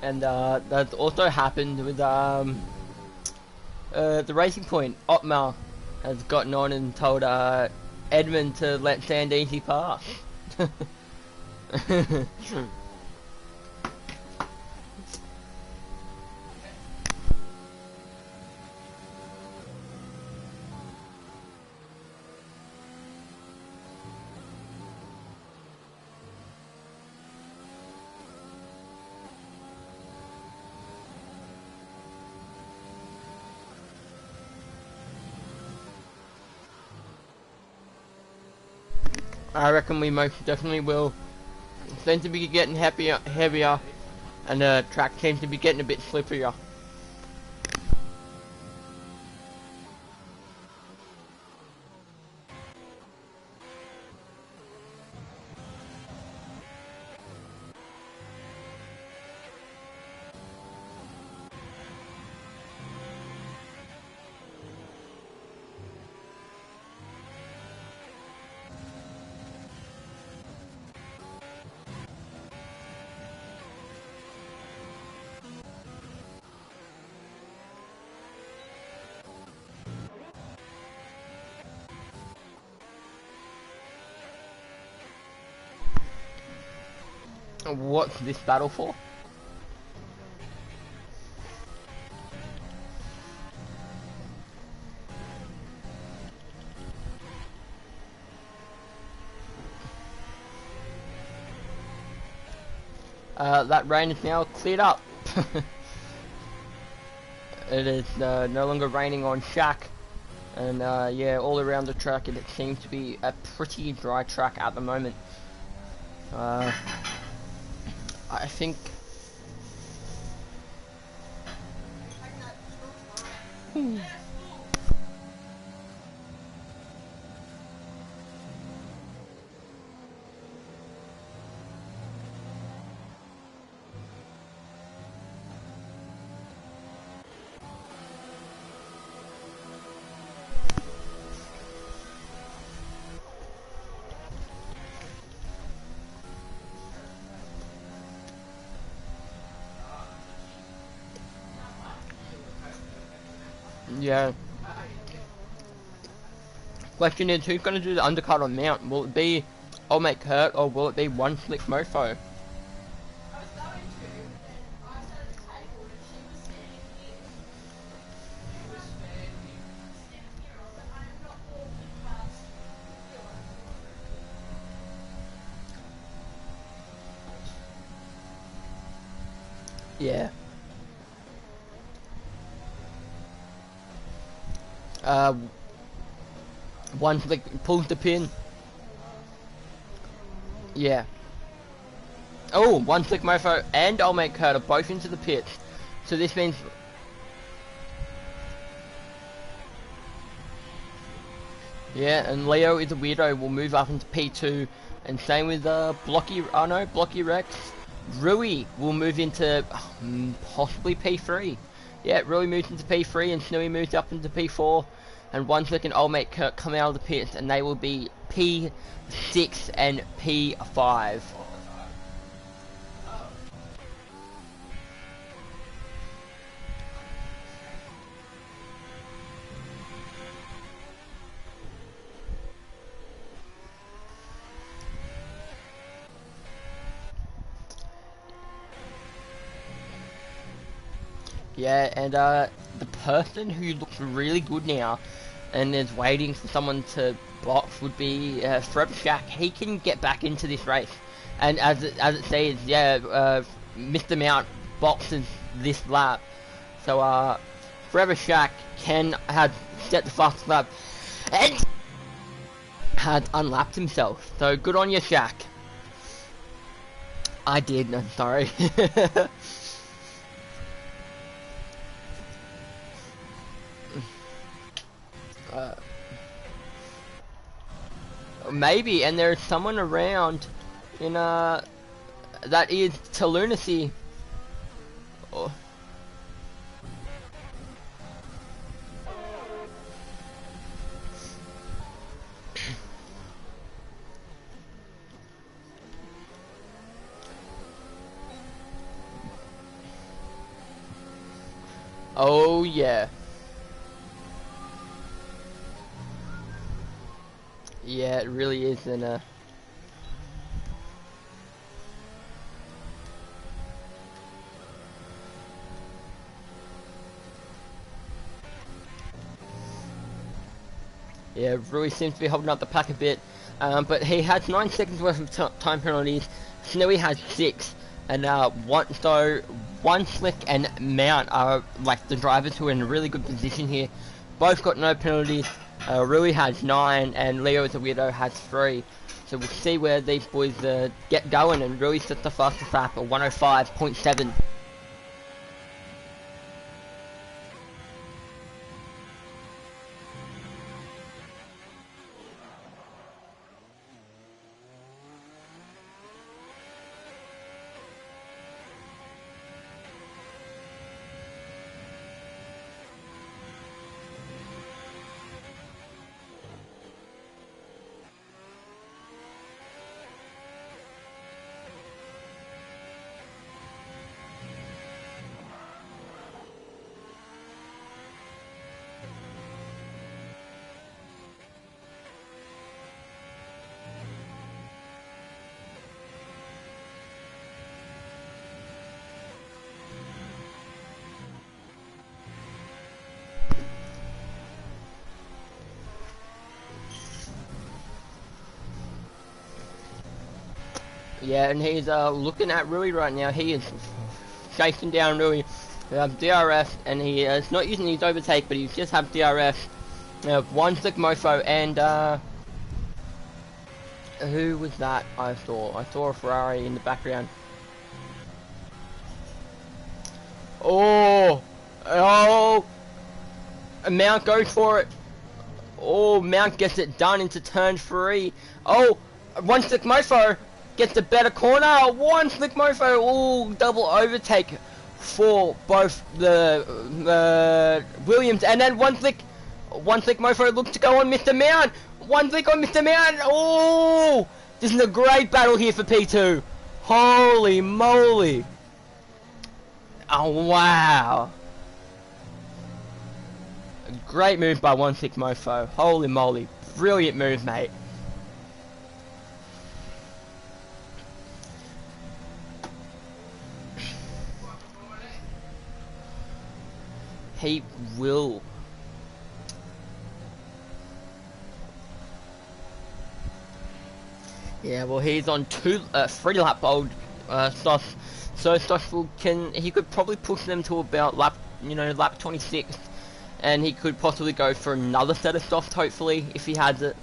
And that's also happened with the Racing Point. Otmar has gotten on and told Edmund to let Sandeasy pass. I reckon we most definitely will. It seems to be getting heavier, and the track seems to be getting a bit slipperier. What's this battle for? That rain is now cleared up. It is no longer raining on Shaq. And yeah, all around the track it seems to be a pretty dry track at the moment. I think... Yeah. Question is, who's going to do the undercut on Mount? Will it be I'll Make Hurt, or will it be One Slick Mofo? Yeah. One Slick pulls the pin. Yeah. Oh, One Slick Mofo and I'll Make Hurt are both into the pits. So this means... Yeah, and Leo is a weirdo, will move up into P2. And same with Blocky Rex. Rui will move into possibly P3. Yeah, Rui moves into P3 and Snowy moves up into P4. And One Slick and I'll Make Hurt come out of the pits, and they will be P6 and P5. Yeah, and the person who looks really good now and is waiting for someone to box would be Forever Shaq. He can get back into this race, and as it says, yeah, Mr. Mount boxes this lap, so Forever Shaq had set the fastest lap and had unlapped himself. So good on you, Shaq. I did. I'm sorry. Maybe, and there's someone around in that is to lunacy. Oh. Oh yeah. Yeah, it really is yeah, Rui seems to be holding up the pack a bit, but he has 9 seconds worth of time penalties. Snowy has 6, and One Slick and Mount are like the drivers who are in a really good position here. Both got no penalties. Rui has 9, and Leo is a weirdo has 3. So we'll see where these boys get going, and Rui's just the fastest lap at 105.7. Yeah, and he's looking at Rui right now. He is chasing down Rui. DRS, and he is not using his overtake, but he just have DRS. One Slick Mofo, and who was that I saw? I saw a Ferrari in the background. Oh! Oh! Mount goes for it. Oh, Mount gets it done into turn 3. Oh! One Slick Mofo gets the better corner. One Slick Mofo. Oh, double overtake for both the Williams, and then One Slick Mofo looks to go on Mr. Mount. One Slick on Mr. Mount. Oh, this is a great battle here for P2. Holy moly! Oh wow! A great move by One Slick Mofo. Holy moly! Brilliant move, mate. He will. Yeah, well, he's on 3 lap old stuff, so stuff he could probably push them to about lap 26, and he could possibly go for another set of softs, hopefully, if he has it.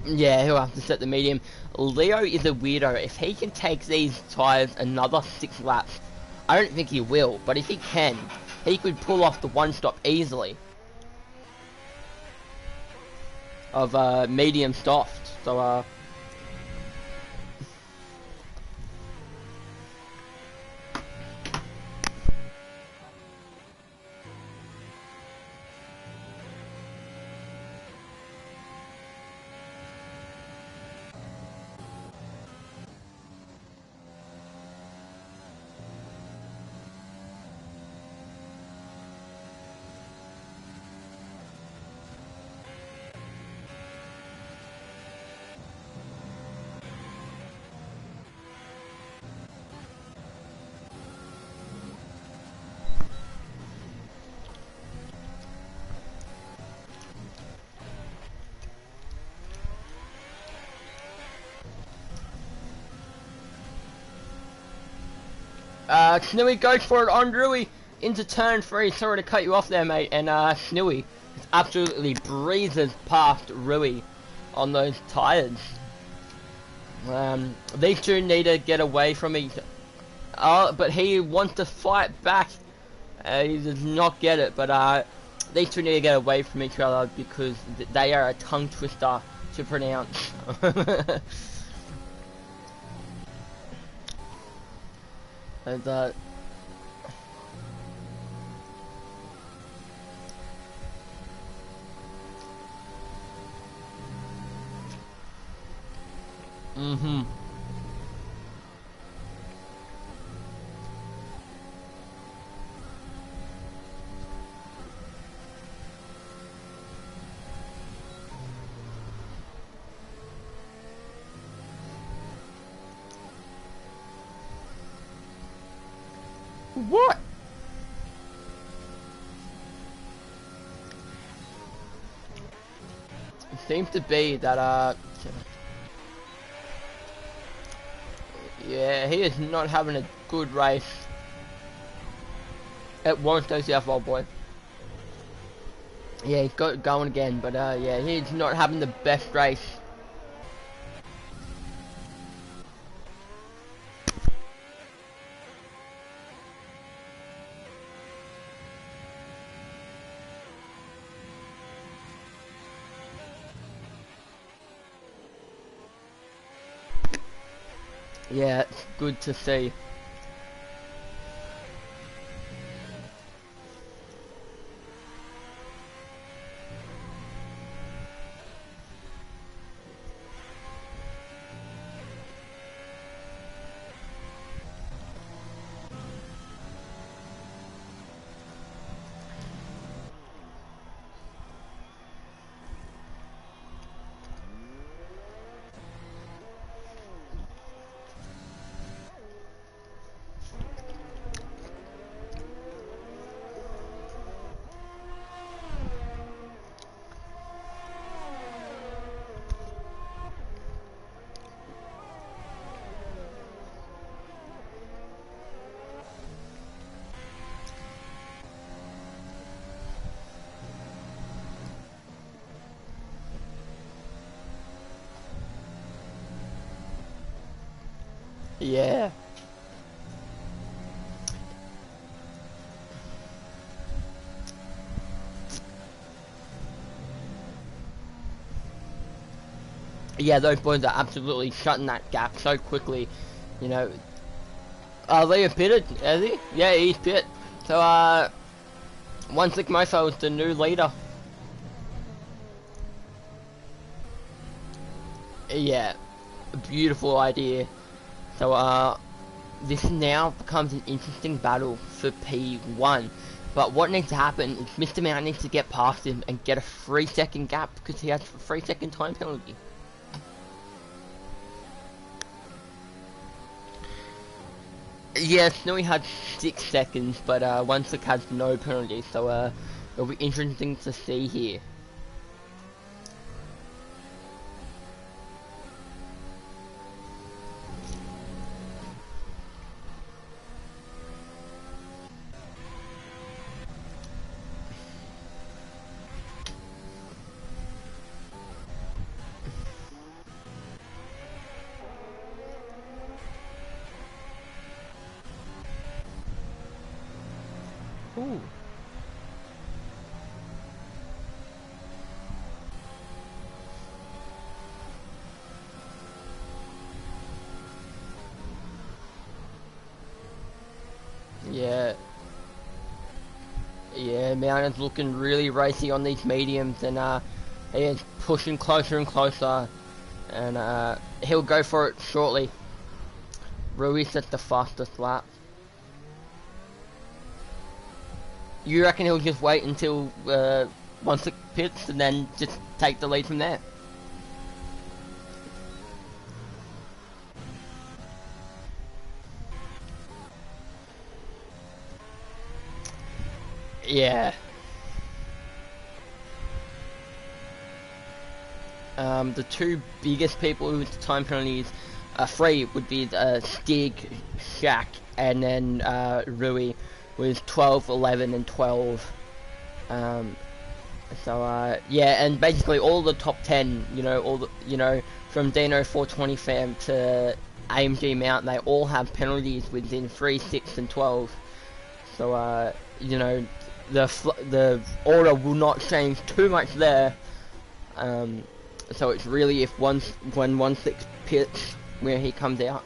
Yeah, he'll have to set the medium. Leo is a weirdo. If he can take these tyres another 6 laps, I don't think he will, but if he can, he could pull off the one stop easily of medium soft. So Snowy goes for it on Rui into turn 3. Sorry to cut you off there, mate. And Snowy absolutely breezes past Rui on those tyres. These two need to get away from each other. But he wants to fight back. He does not get it. But these two need to get away from each other because they are a tongue twister to pronounce. And What? It seems to be that, yeah, he is not having a good race. It won't go south, old boy. Yeah, he's got it going again, but, yeah, he's not having the best race. Yeah, it's good to see. Yeah. Yeah, those boys are absolutely shutting that gap so quickly, you know. Leah pitted, is he? Yeah, he's pit. So, One Slick Mofo is the new leader. Yeah, a beautiful idea. So, this now becomes an interesting battle for P1. But what needs to happen is Mr. Mount needs to get past him and get a 3-second gap because he has a 3-second time penalty. Yeah, Snowy had 6 seconds, but One Slick has no penalty, so it'll be interesting to see here. Ooh. Yeah. Yeah, Mount is looking really racy on these mediums, and he is pushing closer and closer, and he'll go for it shortly. Ruiz at the fastest lap. You reckon he'll just wait until once it pits and then just take the lead from there? Yeah. The two biggest people with time penalties, three would be Stig, Shaq, and then Rui with 12, 11, and 12. Yeah, and basically all the top 10, you know, from Dino 420 fam to AMG Mount, they all have penalties within 3, 6, and 12. So, you know, the order will not change too much there. So it's really if when 1-6 pits where he comes out.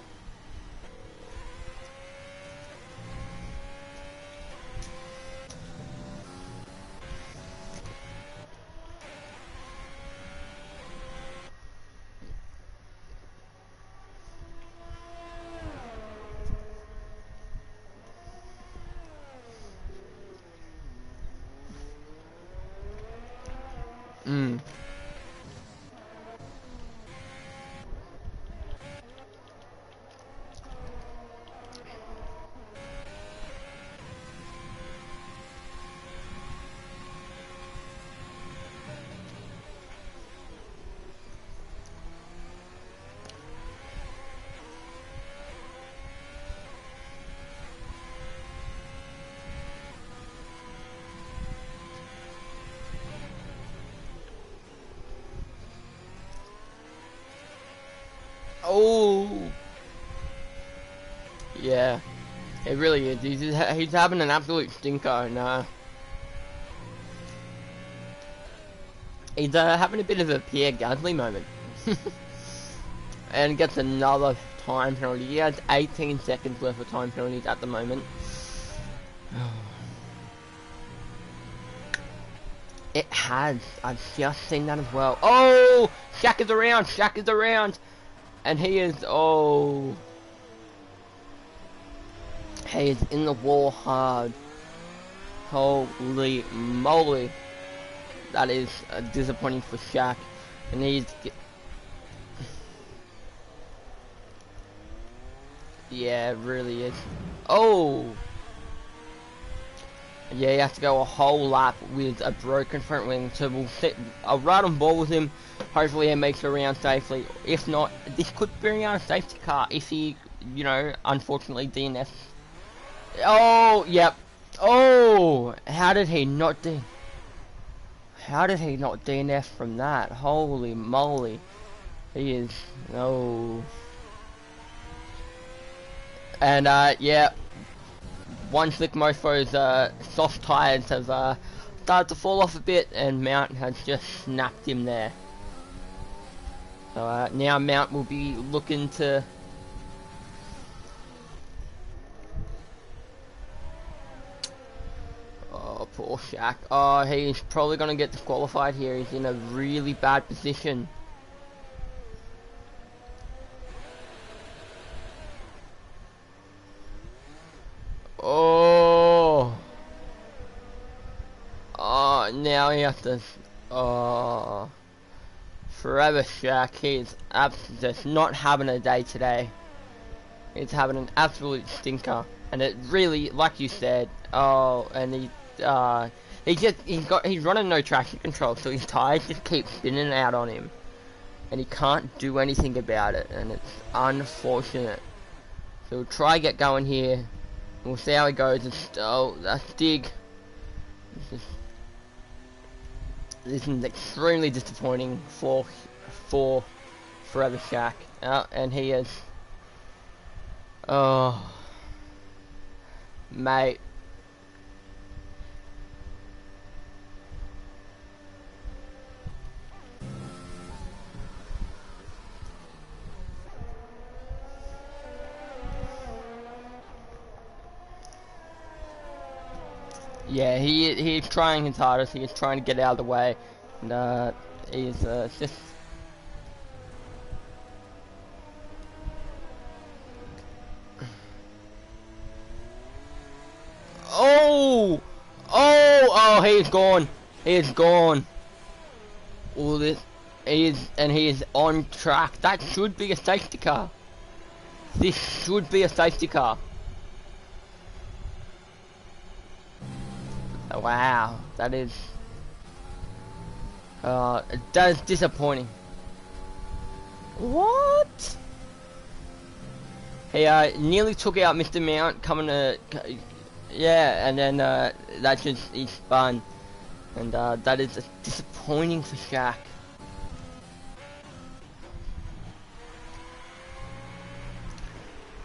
It really is. He's having an absolute stinker, and he's having a bit of a Pierre Gasly moment. And gets another time penalty. He has 18 seconds worth of time penalties at the moment. It has. I've just seen that as well. Oh! Shaq is around! Shaq is around! And he is... Oh... He is in the wall hard. Holy moly. That is disappointing for Shaq. And he's... Yeah, it really is. Oh! Yeah, you have to go a whole lap with a broken front wing. So I'll ride on board with him. Hopefully he makes it around safely. If not, this could bring out a safety car if he, you know, unfortunately DNF. Oh, yep. Oh! How did he not DNF from that? Holy moly. He is... Oh... And, yeah, one slick mofo's soft tyres have started to fall off a bit, and Mount has just snapped him there. So now Mount will be looking to... Oh, poor Shaq. Oh, he's probably going to get disqualified here. He's in a really bad position. Oh. Oh, now he has to... Oh. Forever Shaq. He's just not having a day today. He's having an absolute stinker. And it really, like you said, oh, and he's running no traction control, so his tires just keep spinning out on him. And he can't do anything about it, and it's unfortunate. So we'll try to get going here. We'll see how it goes. Oh, that's dig. This is extremely disappointing for Forever Shaq. And he is... Oh... Mate. Yeah, he's trying his hardest. He is trying to get out of the way, and he's just... Oh! Oh! He's gone. He's gone. All this, he is on track. That should be a safety car. This should be a safety car. Wow, that is disappointing. What? He nearly took out Mr. Mount coming to, yeah, and then that just he spun, and that is disappointing for Shaq.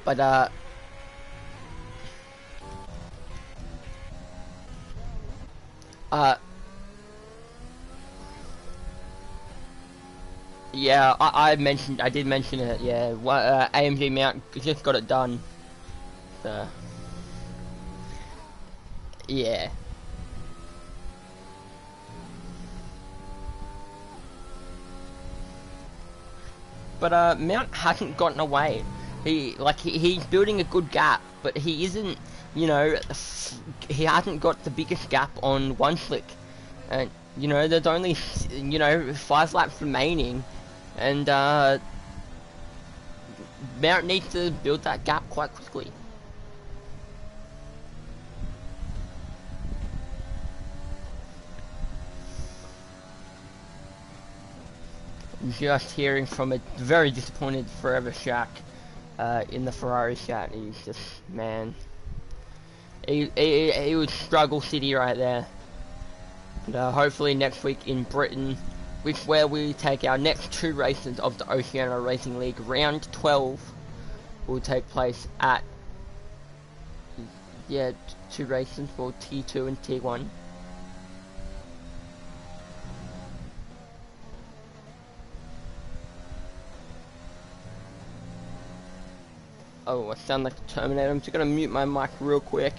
But yeah, I did mention it, yeah, AMG Mount just got it done, so, yeah. But Mount hasn't gotten away. He's building a good gap, but he isn't, you know, he hasn't got the biggest gap on one slick. And, you know, there's only, you know, 5 laps remaining. And, Mount needs to build that gap quite quickly. Just hearing from a very disappointed Forever Shaq in the Ferrari chat. He's just, man, he was struggle city right there. And hopefully next week in Britain, where we take our next 2 races of the Oceania Racing League, round 12 will take place at Yeah, two races for T2 and T1. Oh, I sound like a Terminator. I'm just gonna mute my mic real quick.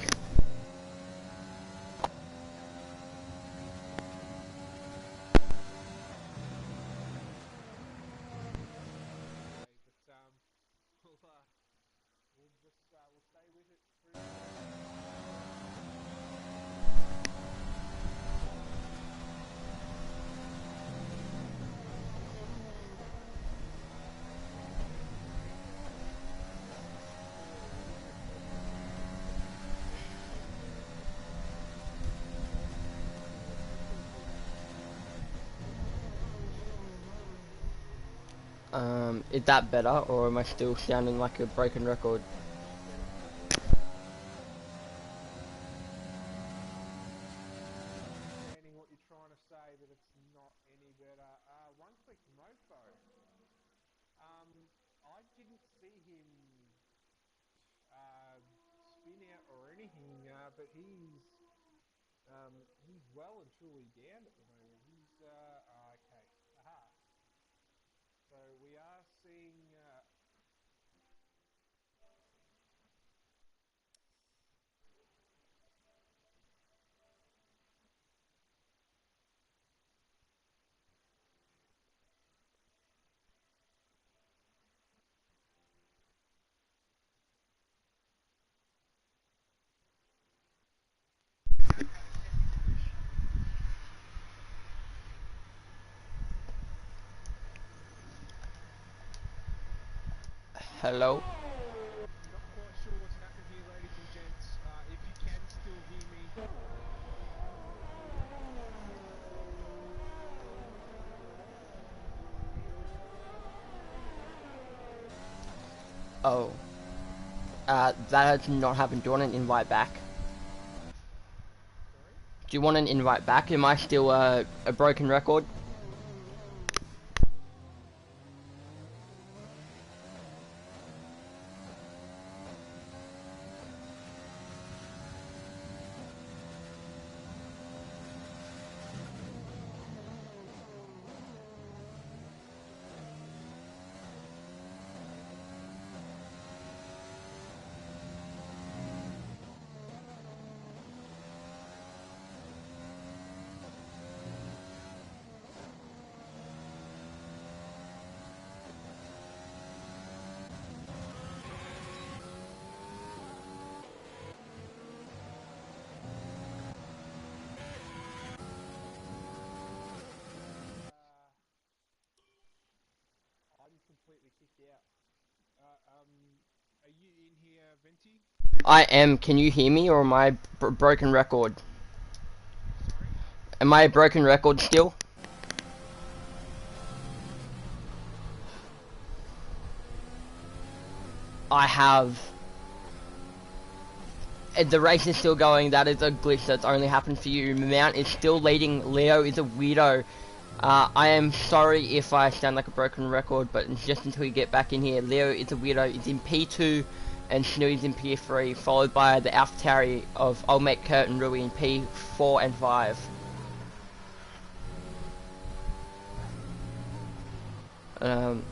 Is that better, or am I still sounding like a broken record? What you're trying to say, but it's not any better. One click mofo. I didn't see him spin out or anything, but he's well and truly down at the moment. He's okay. Aha. So we are seeing. Hello? Not quite sure what's happened here, ladies and gents. If you can still hear me. Oh. That has not happened. Do you want an invite back? Sorry? Do you want an invite back? Am I still a broken record? I'm completely kicked out. Are you in here, Ventti? I am. Can you hear me, or am I broken record? Sorry? Am I a broken record still? I have. The race is still going. That is a glitch that's only happened for you. Mount is still leading. Leo is a weirdo. I am sorry if I sound like a broken record, but just until you get back in here. Leo is a weirdo. He's in P2 and Snoo's in P3, followed by the AlphaTauri of Old Mate Kurt and Rui in P4 and 5.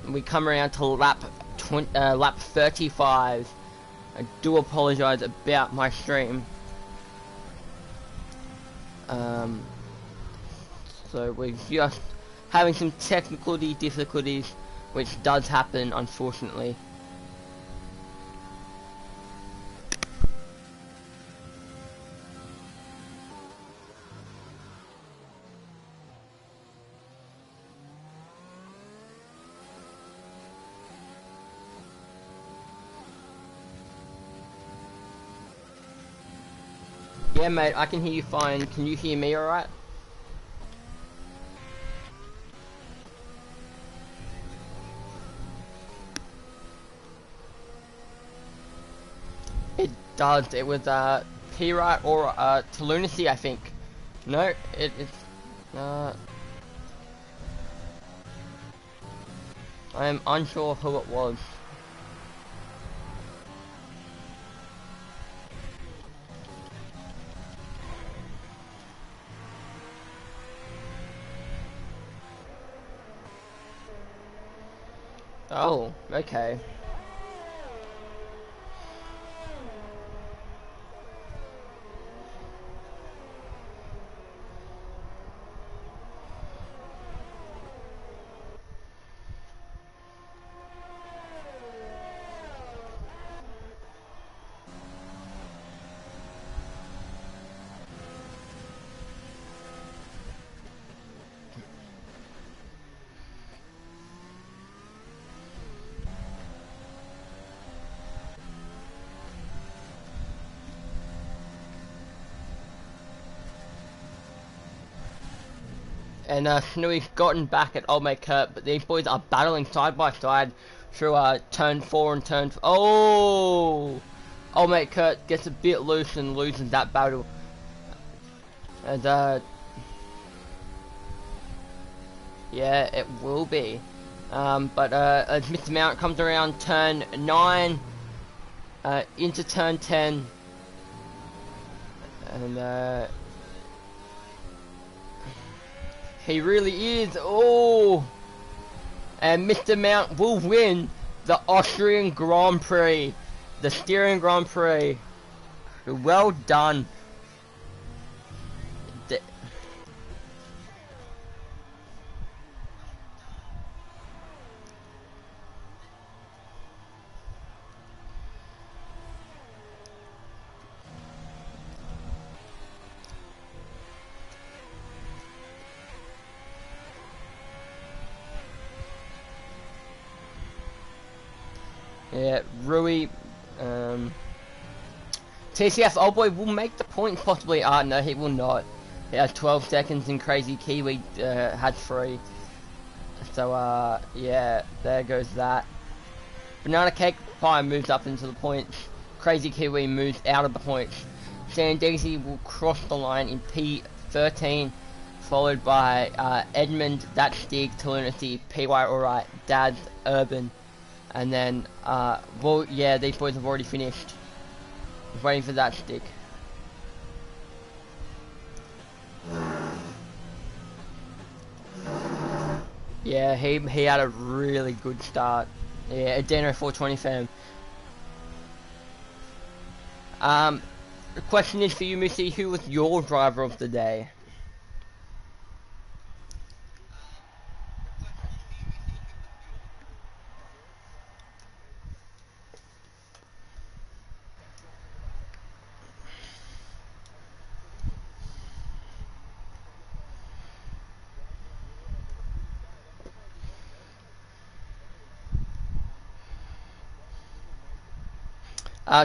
We come around to lap 35. I do apologise about my stream. So we're just having some technical difficulties, which does happen, unfortunately. Yeah, mate, I can hear you fine. Can you hear me alright? It does. It was P-Right or to Lunacy, I think. No, it's I am unsure who it was. Oh, okay. And Snowy's gotten back at Old Mate Kurt, but these boys are battling side by side through turn 4 and turn... Oh! Old Mate Kurt gets a bit loose and loses that battle. And yeah, it will be. But as Mr. Mount comes around turn 9 into turn 10, and he really is. Oh! And Mr. Mount will win the Austrian Grand Prix, the Steering Grand Prix. Well done. Yeah, Rui, TCF old boy will make the point possibly. No, he will not. He has 12 seconds and Crazy Kiwi had 3. So yeah, there goes that. Banana Cake Pie moves up into the points. Crazy Kiwi moves out of the points. Sandeezy will cross the line in P13, followed by Edmund, That's Stig, to Lunacy, PY Alright, Dad's Urban. And then, well, yeah, these boys have already finished. Just waiting for that stick. Yeah, he had a really good start. Yeah, Adeno 420 fam. The question is for you, Missy, who was your driver of the day?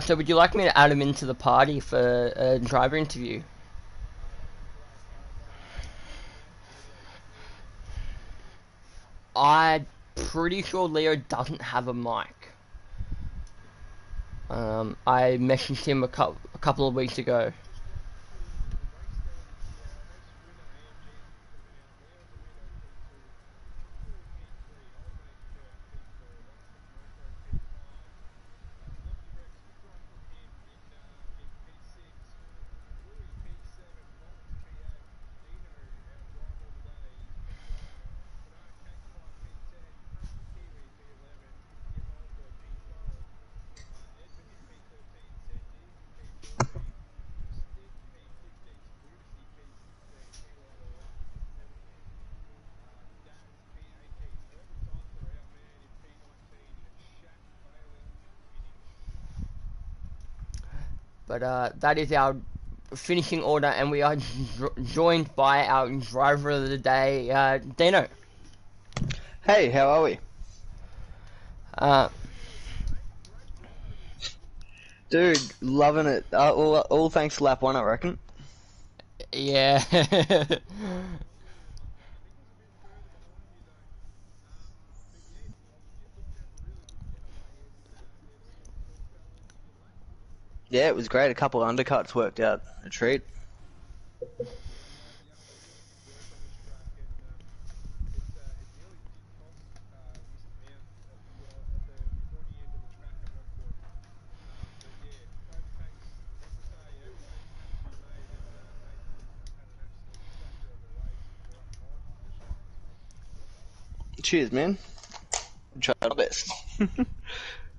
So would you like me to add him into the party for a driver interview? I'm pretty sure Leo doesn't have a mic. I messaged him a couple of weeks ago. But that is our finishing order, and we are joined by our driver of the day, Dino. Hey, how are we? Dude, loving it. All thanks to lap 1, I reckon. Yeah. Yeah, it was great. A couple of undercuts worked out. A treat. Cheers, man. Try our best. I think we're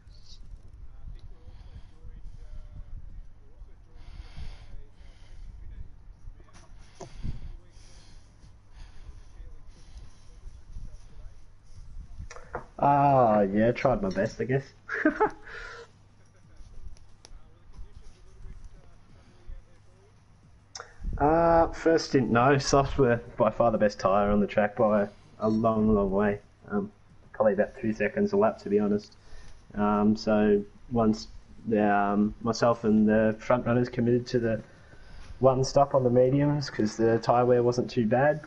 also joined. We're also joined here by racing winner. Is this man on the weekend with a fairly clinical performance with yourself today? Yeah, tried my best, I guess. Were the conditions a little bit scrubbly out there for you? First stint, no. Softs were by far the best tyre on the track by a long, long way. Probably about 2 seconds a lap, to be honest. So once myself and the front runners committed to the one stop on the mediums because the tyre wear wasn't too bad.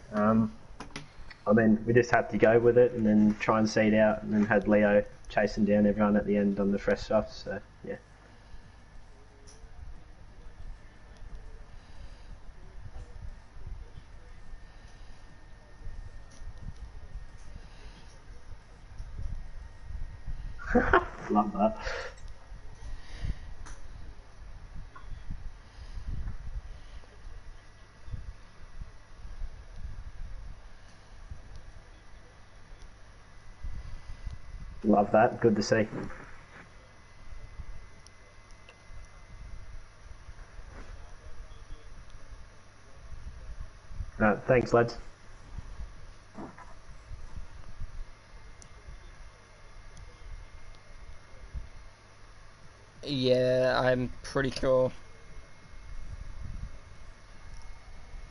We just had to go with it and then try and seed out, and then had Leo chasing down everyone at the end on the fresh stuff. So yeah. Love that. Love that. Good to see. Thanks, lads. Yeah, I'm pretty sure.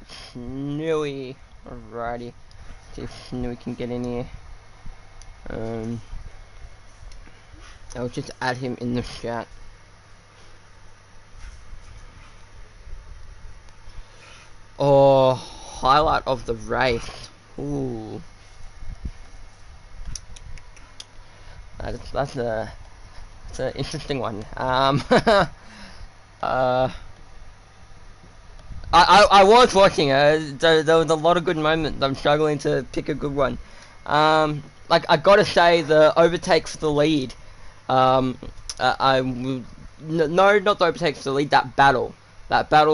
Snewy. Alrighty. See if Snewy can get in here. I'll just add him in the chat. Oh, highlight of the race. Ooh. That's an interesting one. I was watching. There was a lot of good moments. I'm struggling to pick a good one. Like I gotta say, the overtake for the lead. No, not the overtake for the lead. That battle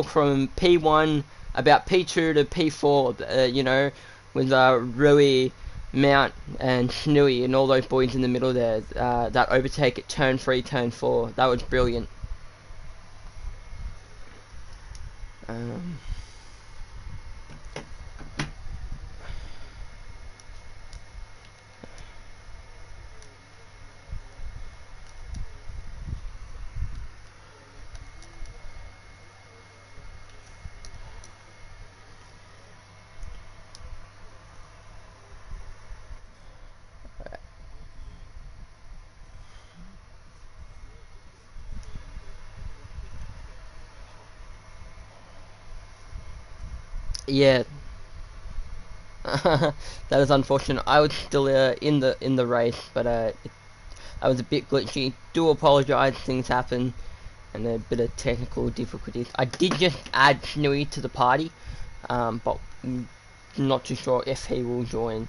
from P1 about P2 to P4. You know, with Rui, Mount, and Snewy and all those boys in the middle there. That overtake at turn 3, turn 4. That was brilliant. Yeah, that is unfortunate. I was still in the race, but I was a bit glitchy. Do apologise. Things happen, and a bit of technical difficulties. I did just add Snewy to the party, but I'm not too sure if he will join.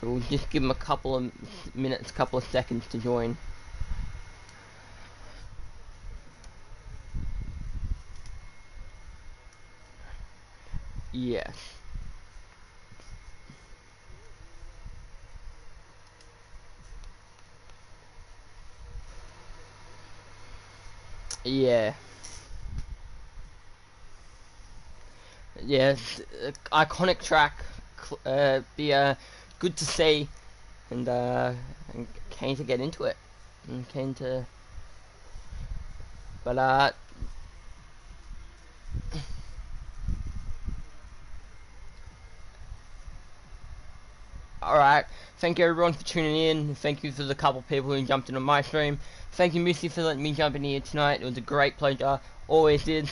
So we'll just give him a couple of minutes, couple of seconds to join. Yes. Yeah. Yes. Iconic track. Be good to see, and keen to get into it. And keen to. But alright, thank you everyone for tuning in. Thank you for the couple of people who jumped into my stream. Thank you Missy for letting me jump in here tonight. It was a great pleasure, always is.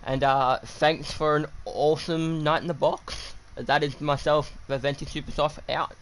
And thanks for an awesome night in the box. That is myself, the Ventti Super Soft, out.